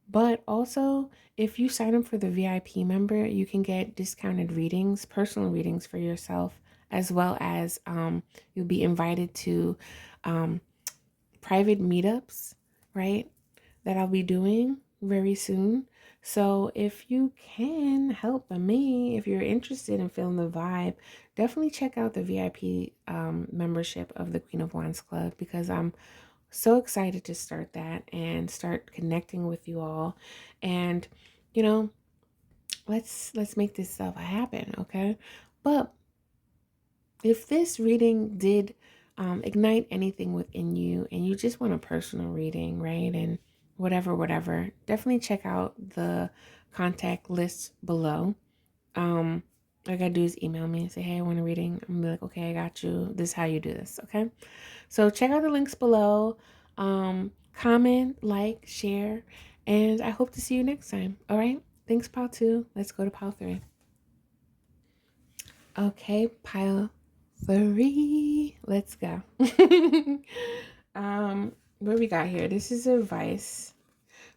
S1: But also, if you sign up for the VIP member, you can get discounted readings, personal readings for yourself, as well as you'll be invited to private meetups, right? That I'll be doing very soon. So if you can help me, if you're interested in feeling the vibe, definitely check out the VIP membership of the Queen of Wands Club, because I'm so excited to start that and start connecting with you all. And let's make this stuff happen, okay? But if this reading did ignite anything within you, and you just want a personal reading, right? And whatever, definitely check out the contact list below. All you gotta do is email me and say, hey, I want a reading. I'm gonna be like, okay, I got you. This is how you do this, okay? So check out the links below. Comment, like, share, and I hope to see you next time. All right? Thanks, pile 2. Let's go to pile 3. Okay, pile 3. Let's go. What we got here? This is advice.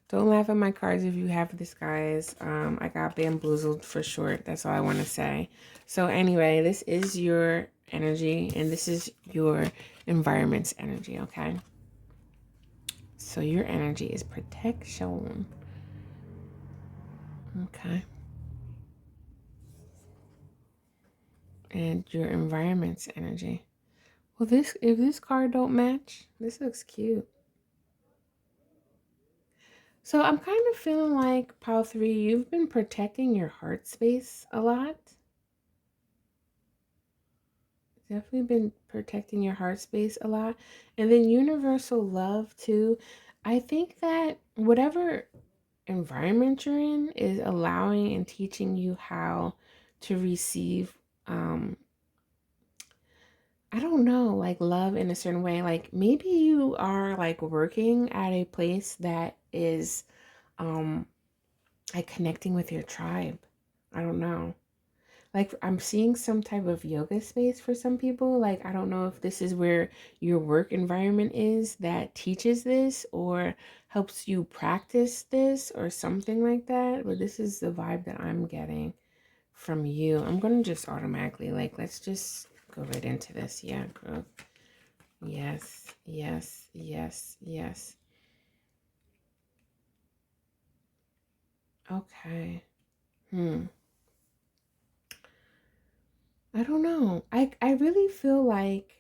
S1: Don't laugh at my cards if you have this, guys. I got bamboozled for short. That's all I want to say. So anyway, this is your energy, and this is your environment's energy, okay? So your energy is protection. Okay. And your environment's energy. Well, if this card don't match, this looks cute. So I'm kind of feeling like, pile 3, you've been protecting your heart space a lot. Definitely been protecting your heart space a lot. And then universal love too. I think that whatever environment you're in is allowing and teaching you how to receive I don't know, like love in a certain way. Like maybe you are like working at a place that is um like connecting with your tribe. I don't know. Like I'm seeing some type of yoga space for some people. Like I don't know if this is where your work environment is that teaches this or helps you practice this or something like that. But this is the vibe that I'm getting from you. I'm gonna just automatically like let's just go right into this. Yeah, growth. Yes, yes, yes, yes. Okay. I don't know. I really feel like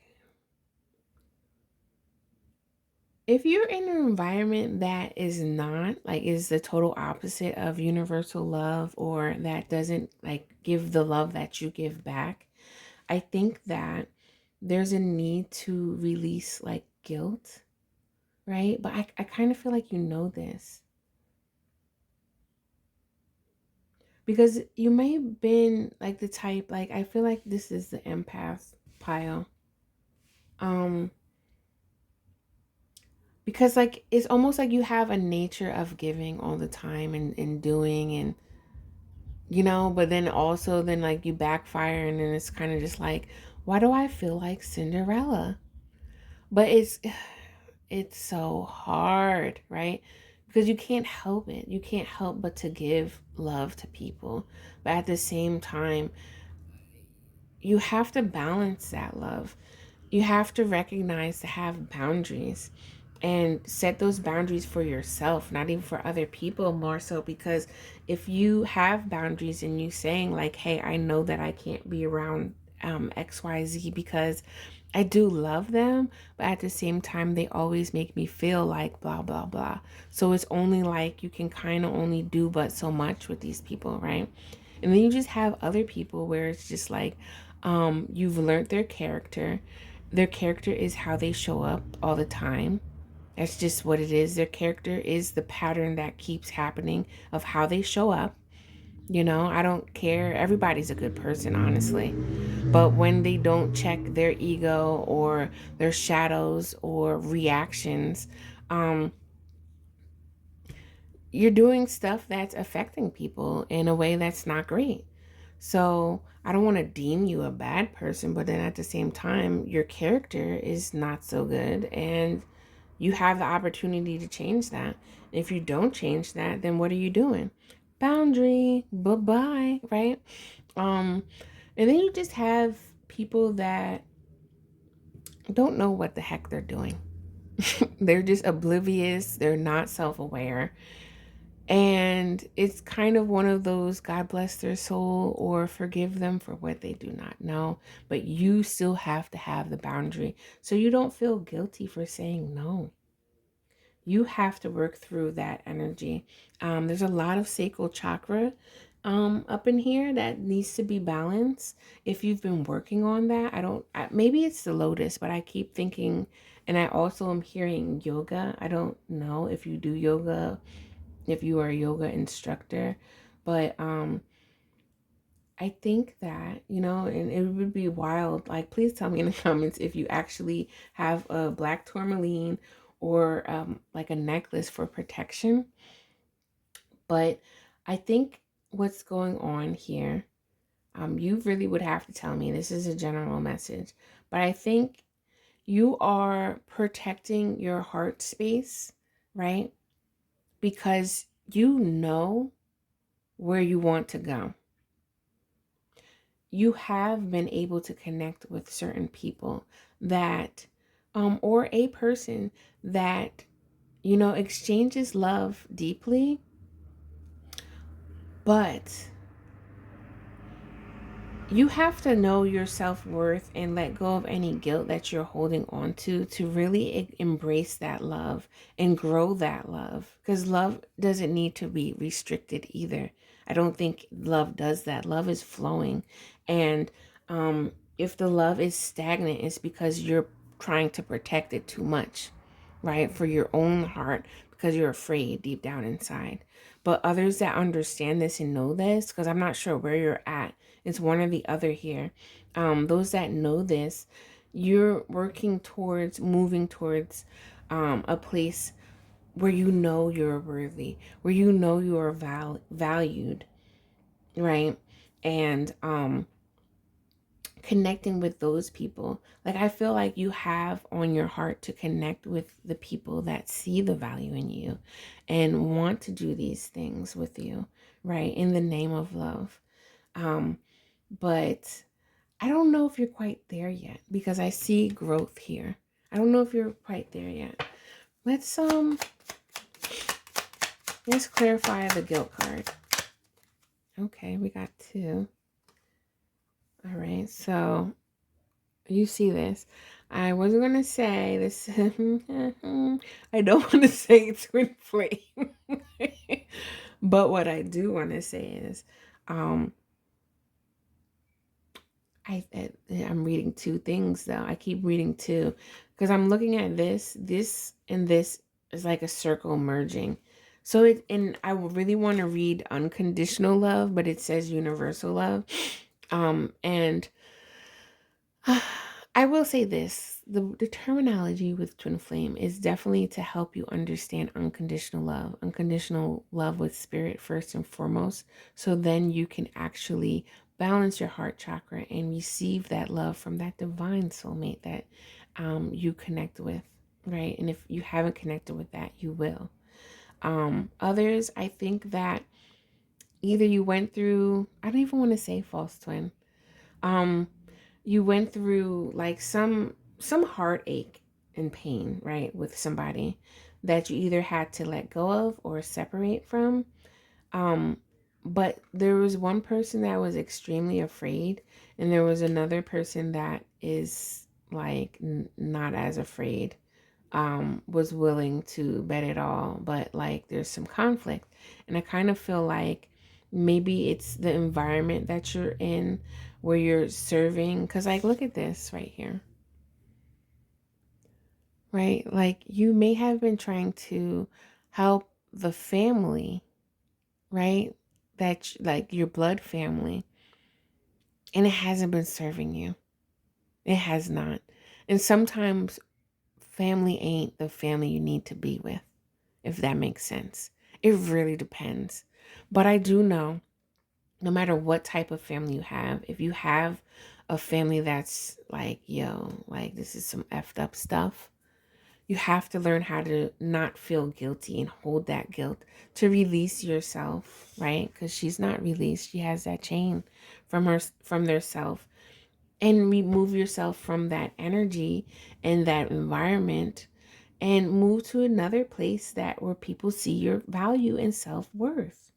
S1: if you're in an environment that is not like is the total opposite of universal love or that doesn't like give the love that you give back, I think that there's a need to release like guilt, right? But I kind of feel like you know this because you may have been like the type, like I feel like this is the empath pile. Um, because like it's almost like you have a nature of giving all the time and doing and but then also then like you backfire and then it's kind of just like, why do I feel like Cinderella? But it's so hard, right? Because you can't help it. You can't help but to give love to people. But at the same time, you have to balance that love. You have to recognize to have boundaries and set those boundaries for yourself, not even for other people, more so because if you have boundaries and you saying like, hey, I know that I can't be around XYZ because I do love them, but at the same time they always make me feel like blah blah blah. So it's only like you can kind of only do but so much with these people, right? And then you just have other people where it's just like you've learned their character. Their character is how they show up all the time. That's just what it is. Their character is the pattern that keeps happening of how they show up. I don't care. Everybody's a good person, honestly. But when they don't check their ego or their shadows or reactions, um, you're doing stuff that's affecting people in a way that's not great. So I don't want to deem you a bad person, but then at the same time, your character is not so good and you have the opportunity to change that. If you don't change that, then what are you doing? Boundary, bye-bye, right? Um, and then you just have people that don't know what the heck they're doing. They're just oblivious, they're not self-aware. And it's kind of one of those God bless their soul or forgive them for what they do not know. But you still have to have the boundary so you don't feel guilty for saying no. You have to work through that energy. There's a lot of sacral chakra up in here that needs to be balanced. If you've been working on that, maybe it's the lotus, but I keep thinking, and I also am hearing yoga. I don't know if you do yoga, if you are a yoga instructor, but I think that, and it would be wild. Like, please tell me in the comments if you actually have a black tourmaline or like a necklace for protection. But I think what's going on here, you really would have to tell me. This is a general message, but I think you are protecting your heart space, right? Because you know where you want to go. You have been able to connect with certain people that, or a person that, exchanges love deeply, but you have to know your self-worth and let go of any guilt that you're holding on to really embrace that love and grow that love, because love doesn't need to be restricted either. I don't think love does that. Love is flowing, and if the love is stagnant, it's because you're trying to protect it too much, right, for your own heart, because you're afraid deep down inside. But others that understand this and know this, because I'm not sure where you're at, it's one or the other here. Those that know this, you're working towards moving towards a place where you know you're worthy, where you know you are valued, right? And connecting with those people. Like, I feel like you have on your heart to connect with the people that see the value in you and want to do these things with you, right? In the name of love. But I don't know if you're quite there yet, because I see growth here. I don't know if you're quite there yet. Let's clarify the guilt card. Okay, we got 2. All right, so you see this. I wasn't gonna say this. I don't want to say twin flame. But what I do want to say is, I'm reading 2 things though. I keep reading 2 because I'm looking at this and this is like a circle merging. So and I really want to read unconditional love, but it says universal love. And I will say this, the terminology with twin flame is definitely to help you understand unconditional love with spirit first and foremost. So then you can actually balance your heart chakra and receive that love from that divine soulmate that you connect with, right? And if you haven't connected with that, you will. Others, I think that either you went through, I don't even want to say false twin. Um, you went through like some heartache and pain, right, with somebody that you either had to let go of or separate from. But there was one person that was extremely afraid, and there was another person that is like not as afraid, was willing to bet it all, but like there's some conflict. And I kind of feel like maybe it's the environment that you're in where you're serving, because like look at this right here, right? Like you may have been trying to help the family, right, like your blood family, and it hasn't been serving you. It has not. And sometimes family ain't the family you need to be with, if that makes sense. It really depends. But I do know, no matter what type of family you have, if you have a family that's like, yo, like this is some effed up stuff, you have to learn how to not feel guilty and hold that guilt, to release yourself, right? Because she's not released. She has that chain from their self, and remove yourself from that energy and that environment and move to another place that where people see your value and self-worth,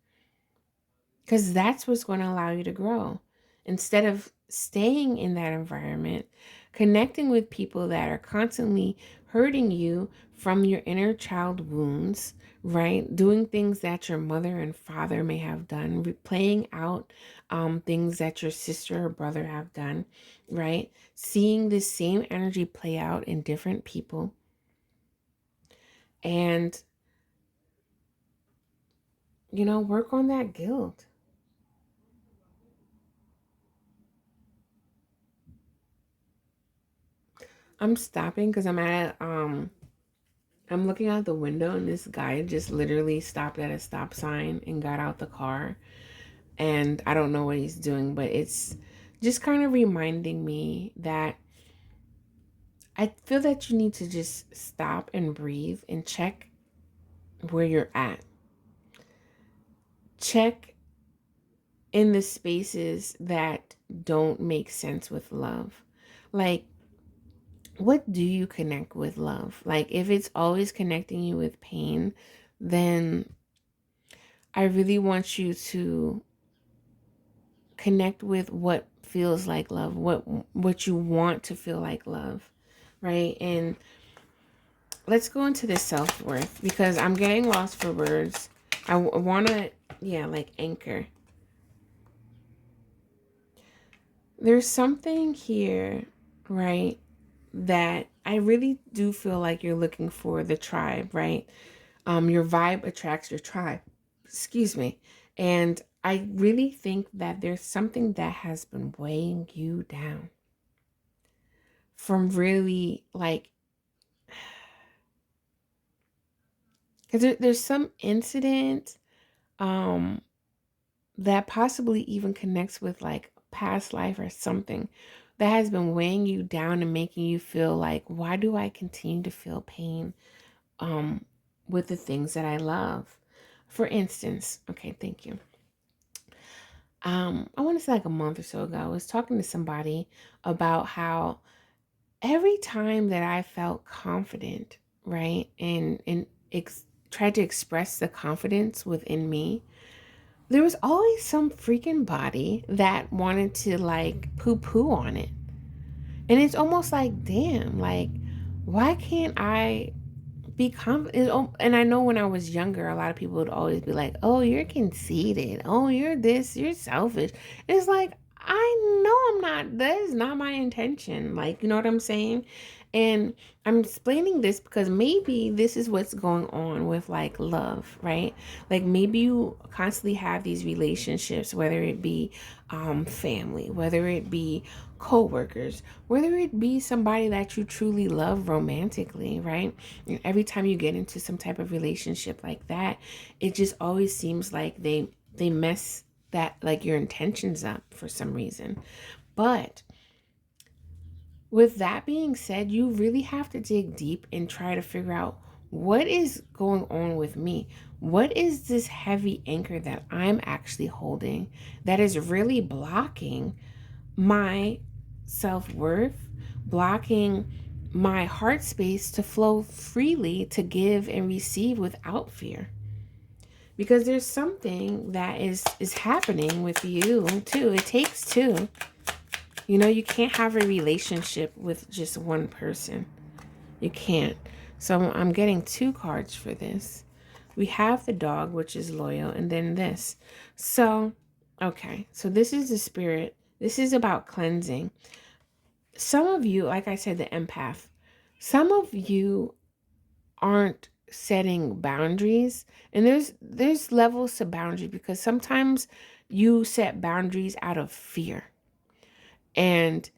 S1: because that's what's going to allow you to grow. Instead of staying in that environment, connecting with people that are constantly hurting you from your inner child wounds, right? Doing things that your mother and father may have done, replaying out things that your sister or brother have done, right? Seeing the same energy play out in different people, and work on that guilt. I'm stopping because I'm looking out the window and this guy just literally stopped at a stop sign and got out the car. And I don't know what he's doing, but it's just kind of reminding me that I feel that you need to just stop and breathe and check where you're at. Check in the spaces that don't make sense with love. Like, what do you connect with love? Like, if it's always connecting you with pain, then I really want you to connect with what feels like love, what you want to feel like love, right? And let's go into this self-worth because I'm getting lost for words. I want to, yeah, like anchor. There's something here, right, that I really do feel like you're looking for the tribe, right? Your vibe attracts your tribe. Excuse me. And I really think that there's something that has been weighing you down from really like, because there's some incident um that possibly even connects with like past life or something that has been weighing you down and making you feel like, why do I continue to feel pain um with the things that I love? For instance, okay, thank you. I want to say like a month or so ago, I was talking to somebody about how every time that I felt confident, right, and tried to express the confidence within me, there was always some freaking body that wanted to like poo poo on it. And it's almost like, damn, like, why can't I be confident? And I know when I was younger, a lot of people would always be like, oh, you're conceited. Oh, you're this, you're selfish. It's like, I know I'm not, that is not my intention. Like, you know what I'm saying? And I'm explaining this because maybe this is what's going on with like love, right? Like maybe you constantly have these relationships, whether it be family, whether it be co-workers, whether it be somebody that you truly love romantically, right? And every time you get into some type of relationship like that, it just always seems like they mess that like your intentions up for some reason. But with that being said, you really have to dig deep and try to figure out what is going on with me. What is this heavy anchor that I'm actually holding that is really blocking my self-worth, blocking my heart space to flow freely, to give and receive without fear? Because there's something that is happening with you too. It takes two. You know, you can't have a relationship with just one person. You can't. So I'm getting two cards for this. We have the dog, which is loyal, and then this. So, okay. So this is the spirit. This is about cleansing. Some of you, like I said, the empath, some of you aren't setting boundaries. And there's levels to boundaries because sometimes you set boundaries out of fear. And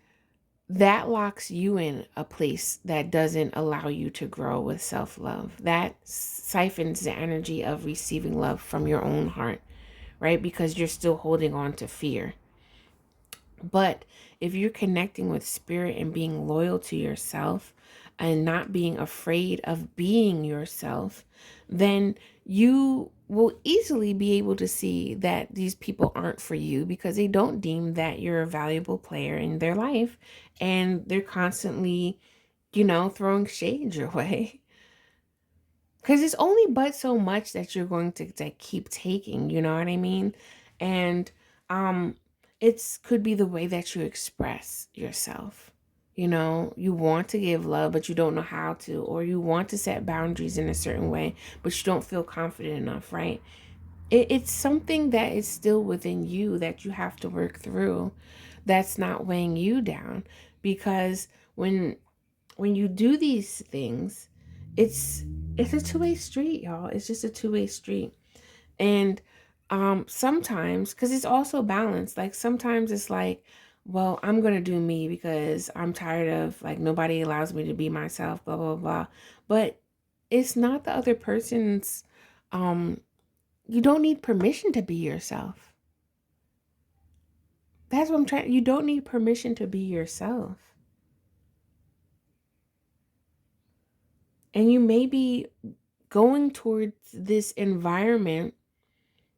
S1: that locks you in a place that doesn't allow you to grow with self-love. That siphons the energy of receiving love from your own heart, right? Because you're still holding on to fear. But if you're connecting with spirit and being loyal to yourself and not being afraid of being yourself, then you will easily be able to see that these people aren't for you because they don't deem that you're a valuable player in their life, and they're constantly, throwing shade your way. Because it's only but so much that you're going to keep taking, you know what I mean? And um it's could be the way that you express yourself. You want to give love, but you don't know how to, or you want to set boundaries in a certain way, but you don't feel confident enough, right? It's something that is still within you that you have to work through, that's not weighing you down. Because when you do these things, it's it's a two-way street, y'all. It's just a two-way street. And sometimes, because it's also balanced, like sometimes it's like, well, I'm going to do me because I'm tired of like nobody allows me to be myself, blah, blah, blah. But it's not the other person's, um, you don't need permission to be yourself. That's what I'm trying. You don't need permission to be yourself. And you may be going towards this environment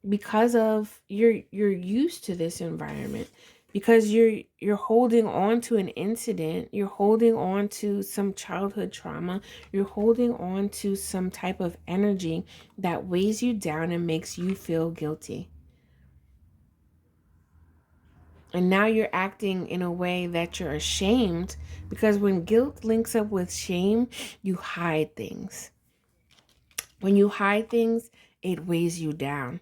S1: because of you're used to this environment, because you're holding on to an incident, you're holding on to some childhood trauma, you're holding on to some type of energy that weighs you down and makes you feel guilty. And now you're acting in a way that you're ashamed, because when guilt links up with shame, you hide things. When you hide things, it weighs you down.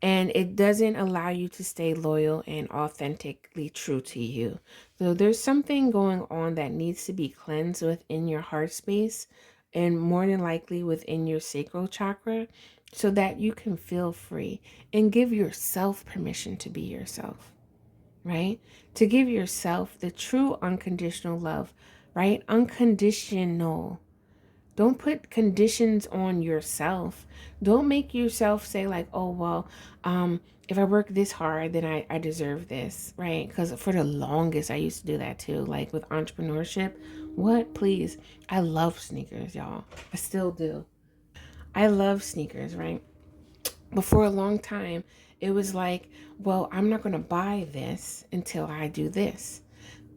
S1: And it doesn't allow you to stay loyal and authentically true to you. So there's something going on that needs to be cleansed within your heart space, and more than likely within your sacral chakra, so that you can feel free and give yourself permission to be yourself, right? To give yourself the true unconditional love, right? Unconditional. Don't put conditions on yourself. Don't make yourself say like, oh, well, if I work this hard, then I deserve this, right? Because for the longest, I used to do that too. Like with entrepreneurship, what, please? I love sneakers, y'all. I still do. I love sneakers, right? But for a long time, it was like, well, I'm not going to buy this until I do this.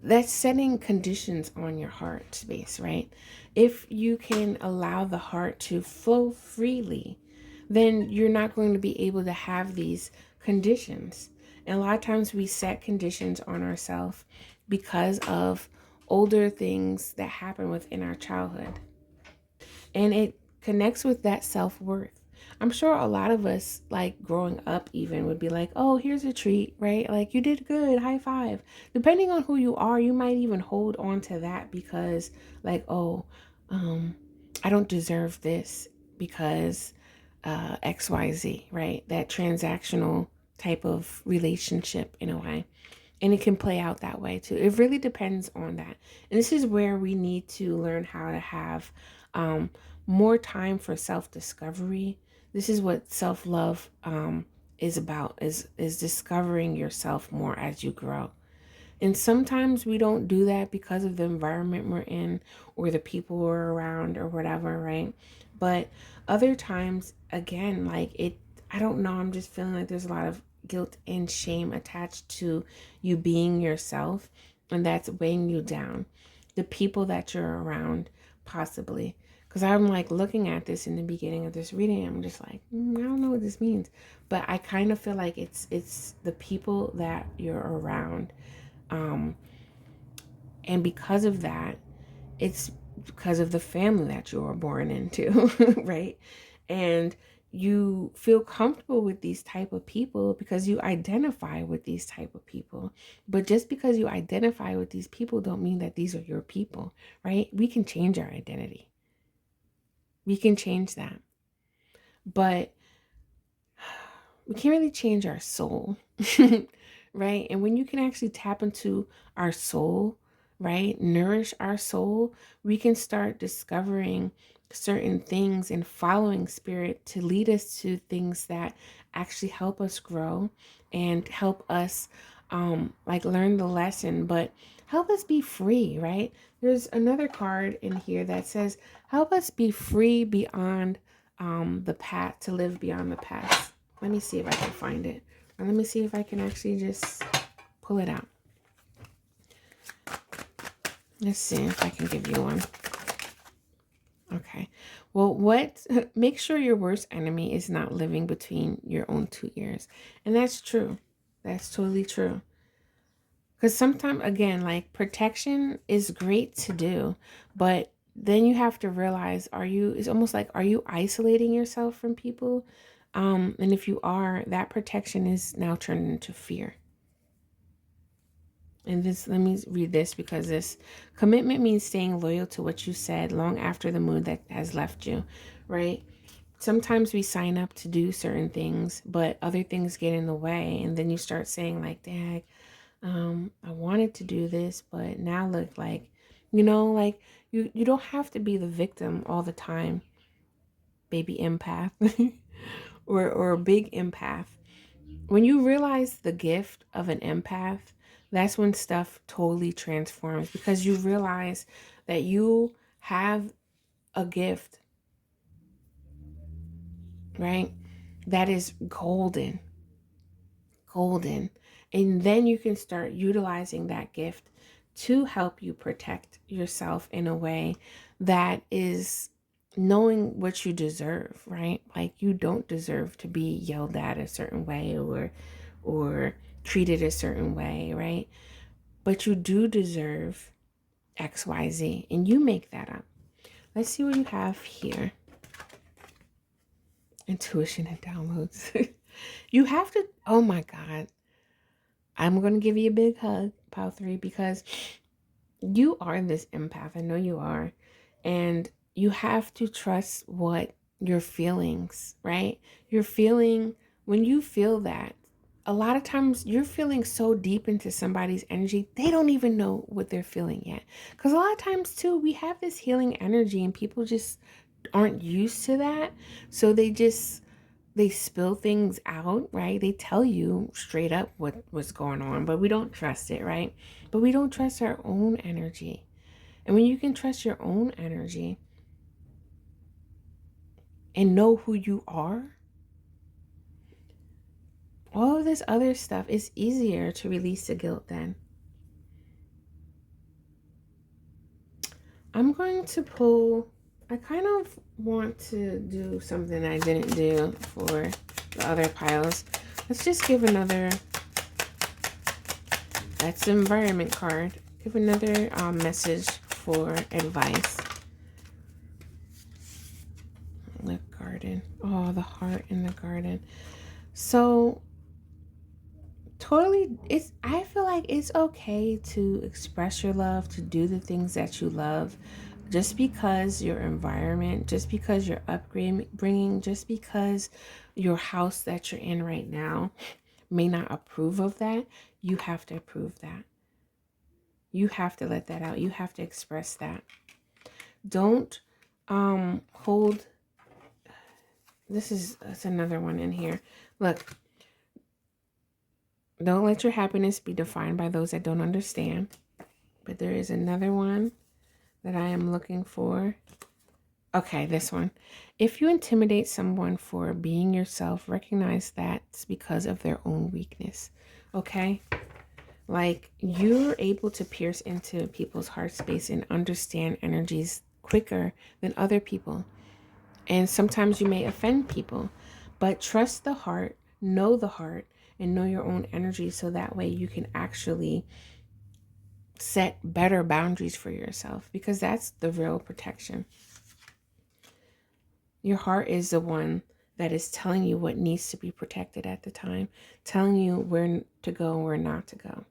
S1: That's setting conditions on your heart space, right? If you can allow the heart to flow freely, then you're not going to be able to have these conditions. And a lot of times we set conditions on ourselves because of older things that happen within our childhood. And it connects with that self-worth. I'm sure a lot of us, like growing up even, would be like, oh, here's a treat, right? Like, you did good, high five. Depending on who you are, you might even hold on to that because like, oh, um I don't deserve this because XYZ, right? That transactional type of relationship in a way. And it can play out that way too. It really depends on that. And this is where we need to learn how to have um, more time for self-discovery. This is what self-love is about, is discovering yourself more as you grow. And sometimes we don't do that because of the environment we're in or the people we're around or whatever, right? But other times, again, like I don't know, I'm just feeling like there's a lot of guilt and shame attached to you being yourself, and that's weighing you down. The people that you're around, possibly. Because I'm like looking at this in the beginning of this reading, I'm just like, I don't know what this means. But I kind of feel like it's the people that you're around, um, and because of that, it's because of the family that you were born into, right? And you feel comfortable with these type of people because you identify with these type of people. But just because you identify with these people don't mean that these are your people, right? We can change our identity. We can change that. But we can't really change our soul, right? And when you can actually tap into our soul, right, nourish our soul, we can start discovering certain things and following spirit to lead us to things that actually help us grow and help us like learn the lesson, but help us be free, right? There's another card in here that says help us be free beyond the path, to live beyond the past. Let me see if I can find it. Or let me see if I can actually just pull it out. Let's see if I can give you one. Okay. Well, make sure your worst enemy is not living between your own two ears. And that's true. That's totally true. Because sometimes, again, like protection is great to do, but then you have to realize, it's almost like, are you isolating yourself from people? And if you are, that protection is now turned into fear. And this, let me read this, because this commitment means staying loyal to what you said long after the mood that has left you, right? Sometimes we sign up to do certain things, but other things get in the way. And then you start saying like, dang, I wanted to do this, but now look, like, like you don't have to be the victim all the time, baby empath, or a big empath. When you realize the gift of an empath, that's when stuff totally transforms, because you realize that you have a gift, right? That is golden. And then you can start utilizing that gift to help you protect yourself in a way that is knowing what you deserve, right? Like, you don't deserve to be yelled at a certain way, or treated a certain way, right? But you do deserve XYZ, and you make that up. Let's see what you have here. Intuition and downloads. You have to, oh my God. I'm going to give you a big hug, Pile 3, because you are this empath. I know you are. And you have to trust what your feelings, right? You're feeling, when you feel that, a lot of times you're feeling so deep into somebody's energy, they don't even know what they're feeling yet. Because a lot of times, too, we have this healing energy and people just aren't used to that. So they spill things out, right? They tell you straight up what's going on, but we don't trust it, right? But we don't trust our own energy. And when you can trust your own energy and know who you are, all of this other stuff is easier to release the guilt then. I'm going to pull, I kind of want to do something I didn't do for the other piles. Let's just give another, that's the environment card. Give another message for advice. The garden. Oh, the heart in the garden. So totally, I feel like it's okay to express your love, to do the things that you love, just because your environment, just because your upbringing, just because your house that you're in right now may not approve of that. You have to approve that. You have to let that out. You have to express that. Don't hold, that's another one in here. Look, don't let your happiness be defined by those that don't understand. But there is another one that I am looking for. Okay, this one. If you intimidate someone for being yourself, recognize that's because of their own weakness. Okay? Like, you're able to pierce into people's heart space and understand energies quicker than other people. And sometimes you may offend people, but trust the heart, and know your own energy, so that way you can actually set better boundaries for yourself, because that's the real protection. Your heart is the one that is telling you what needs to be protected at the time, telling you where to go and where not to go.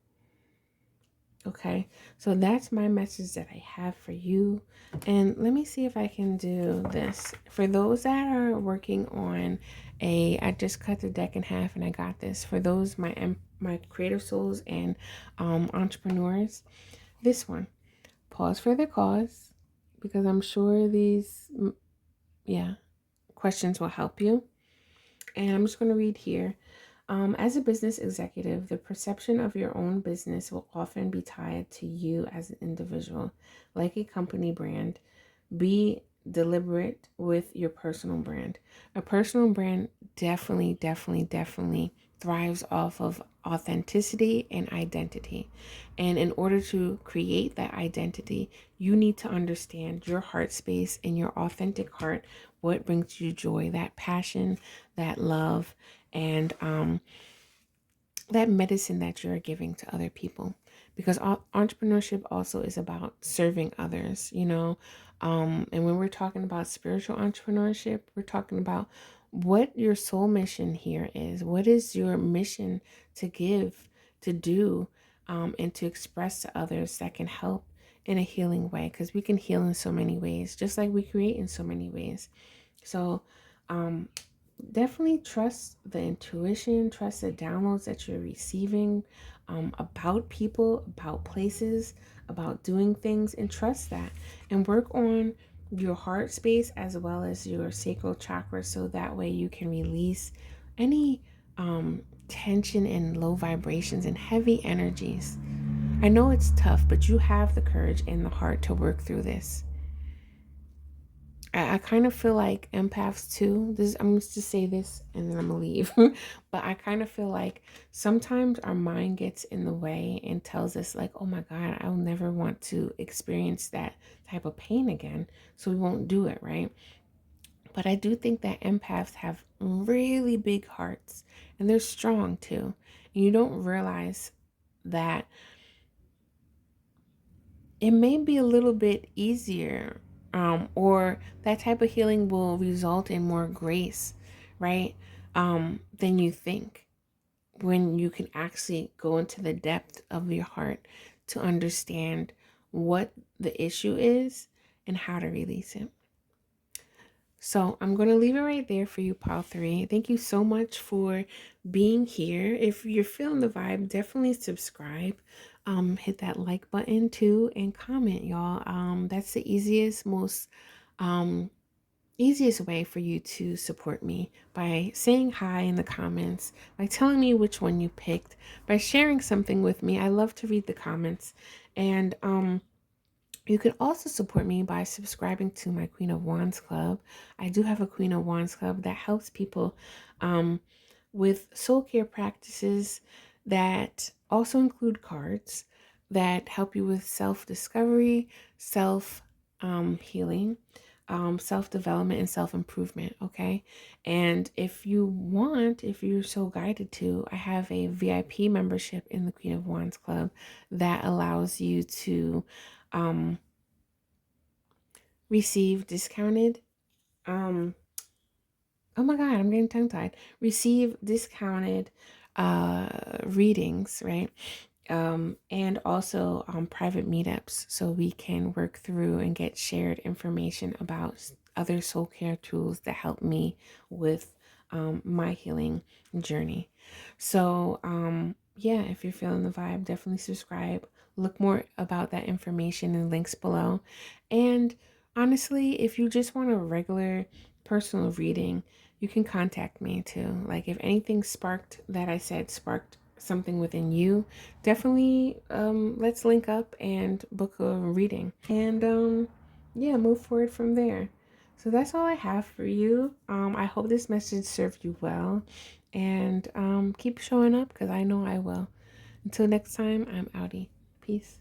S1: Okay, so that's my message that I have for you. And let me see if I can do this. For those that are working on I just cut the deck in half and I got this. For those, my creative souls and entrepreneurs, this one, pause for the cause, because I'm sure these, questions will help you. And I'm just going to read here. As a business executive, the perception of your own business will often be tied to you as an individual. Like a company brand, be deliberate with your personal brand. A personal brand definitely thrives off of authenticity and identity. And in order to create that identity, you need to understand your heart space and your authentic heart, what brings you joy, that passion, that love, and that medicine that you're giving to other people. Because entrepreneurship also is about serving others, and when we're talking about spiritual entrepreneurship, we're talking about what your soul mission here is. What is your mission to give, to do, and to express to others that can help in a healing way? Because we can heal in so many ways, just like we create in so many ways. So definitely trust the intuition, trust the downloads that you're receiving. about people, about places, about doing things, and trust that. And work on your heart space as well as your sacral chakra so that way you can release any tension and low vibrations and heavy energies. I know it's tough, but you have the courage and the heart to work through this. I kind of feel like empaths too. I'm going to say this and then I'm gonna leave. But I kind of feel like sometimes our mind gets in the way and tells us like, oh my God, I'll never want to experience that type of pain again. So we won't do it, right? But I do think that empaths have really big hearts and they're strong too. And you don't realize that it may be a little bit easier, or that type of healing will result in more grace, right? Than you think when you can actually go into the depth of your heart to understand what the issue is and how to release it. So I'm going to leave it right there for you, Pile 3. Thank you so much for being here. If you're feeling the vibe, definitely subscribe. Hit that like button too and comment, y'all. That's the um, easiest way for you to support me by saying hi in the comments, by telling me which one you picked, by sharing something with me. I love to read the comments. And you can also support me by subscribing to my Queen of Wands Club. I do have a Queen of Wands Club that helps people um, with soul care practices that also include cards that help you with self-discovery, self-healing, self-development, and self-improvement, okay? And if you're so guided to, I have a VIP membership in the Queen of Wands Club that allows you to receive discounted oh my God, I'm getting tongue tied. Receive discounted readings, right? And also private meetups so we can work through and get shared information about other soul care tools that help me with my healing journey. So, yeah, if you're feeling the vibe, definitely subscribe. Look more about that information in links below. And honestly, if you just want a regular personal reading, you can contact me too. Like if anything sparked that I said sparked something within you, definitely let's link up and book a reading and yeah, move forward from there. So that's all I have for you. I hope this message served you well, and keep showing up because I know I will. Until next time, I'm outie. Peace.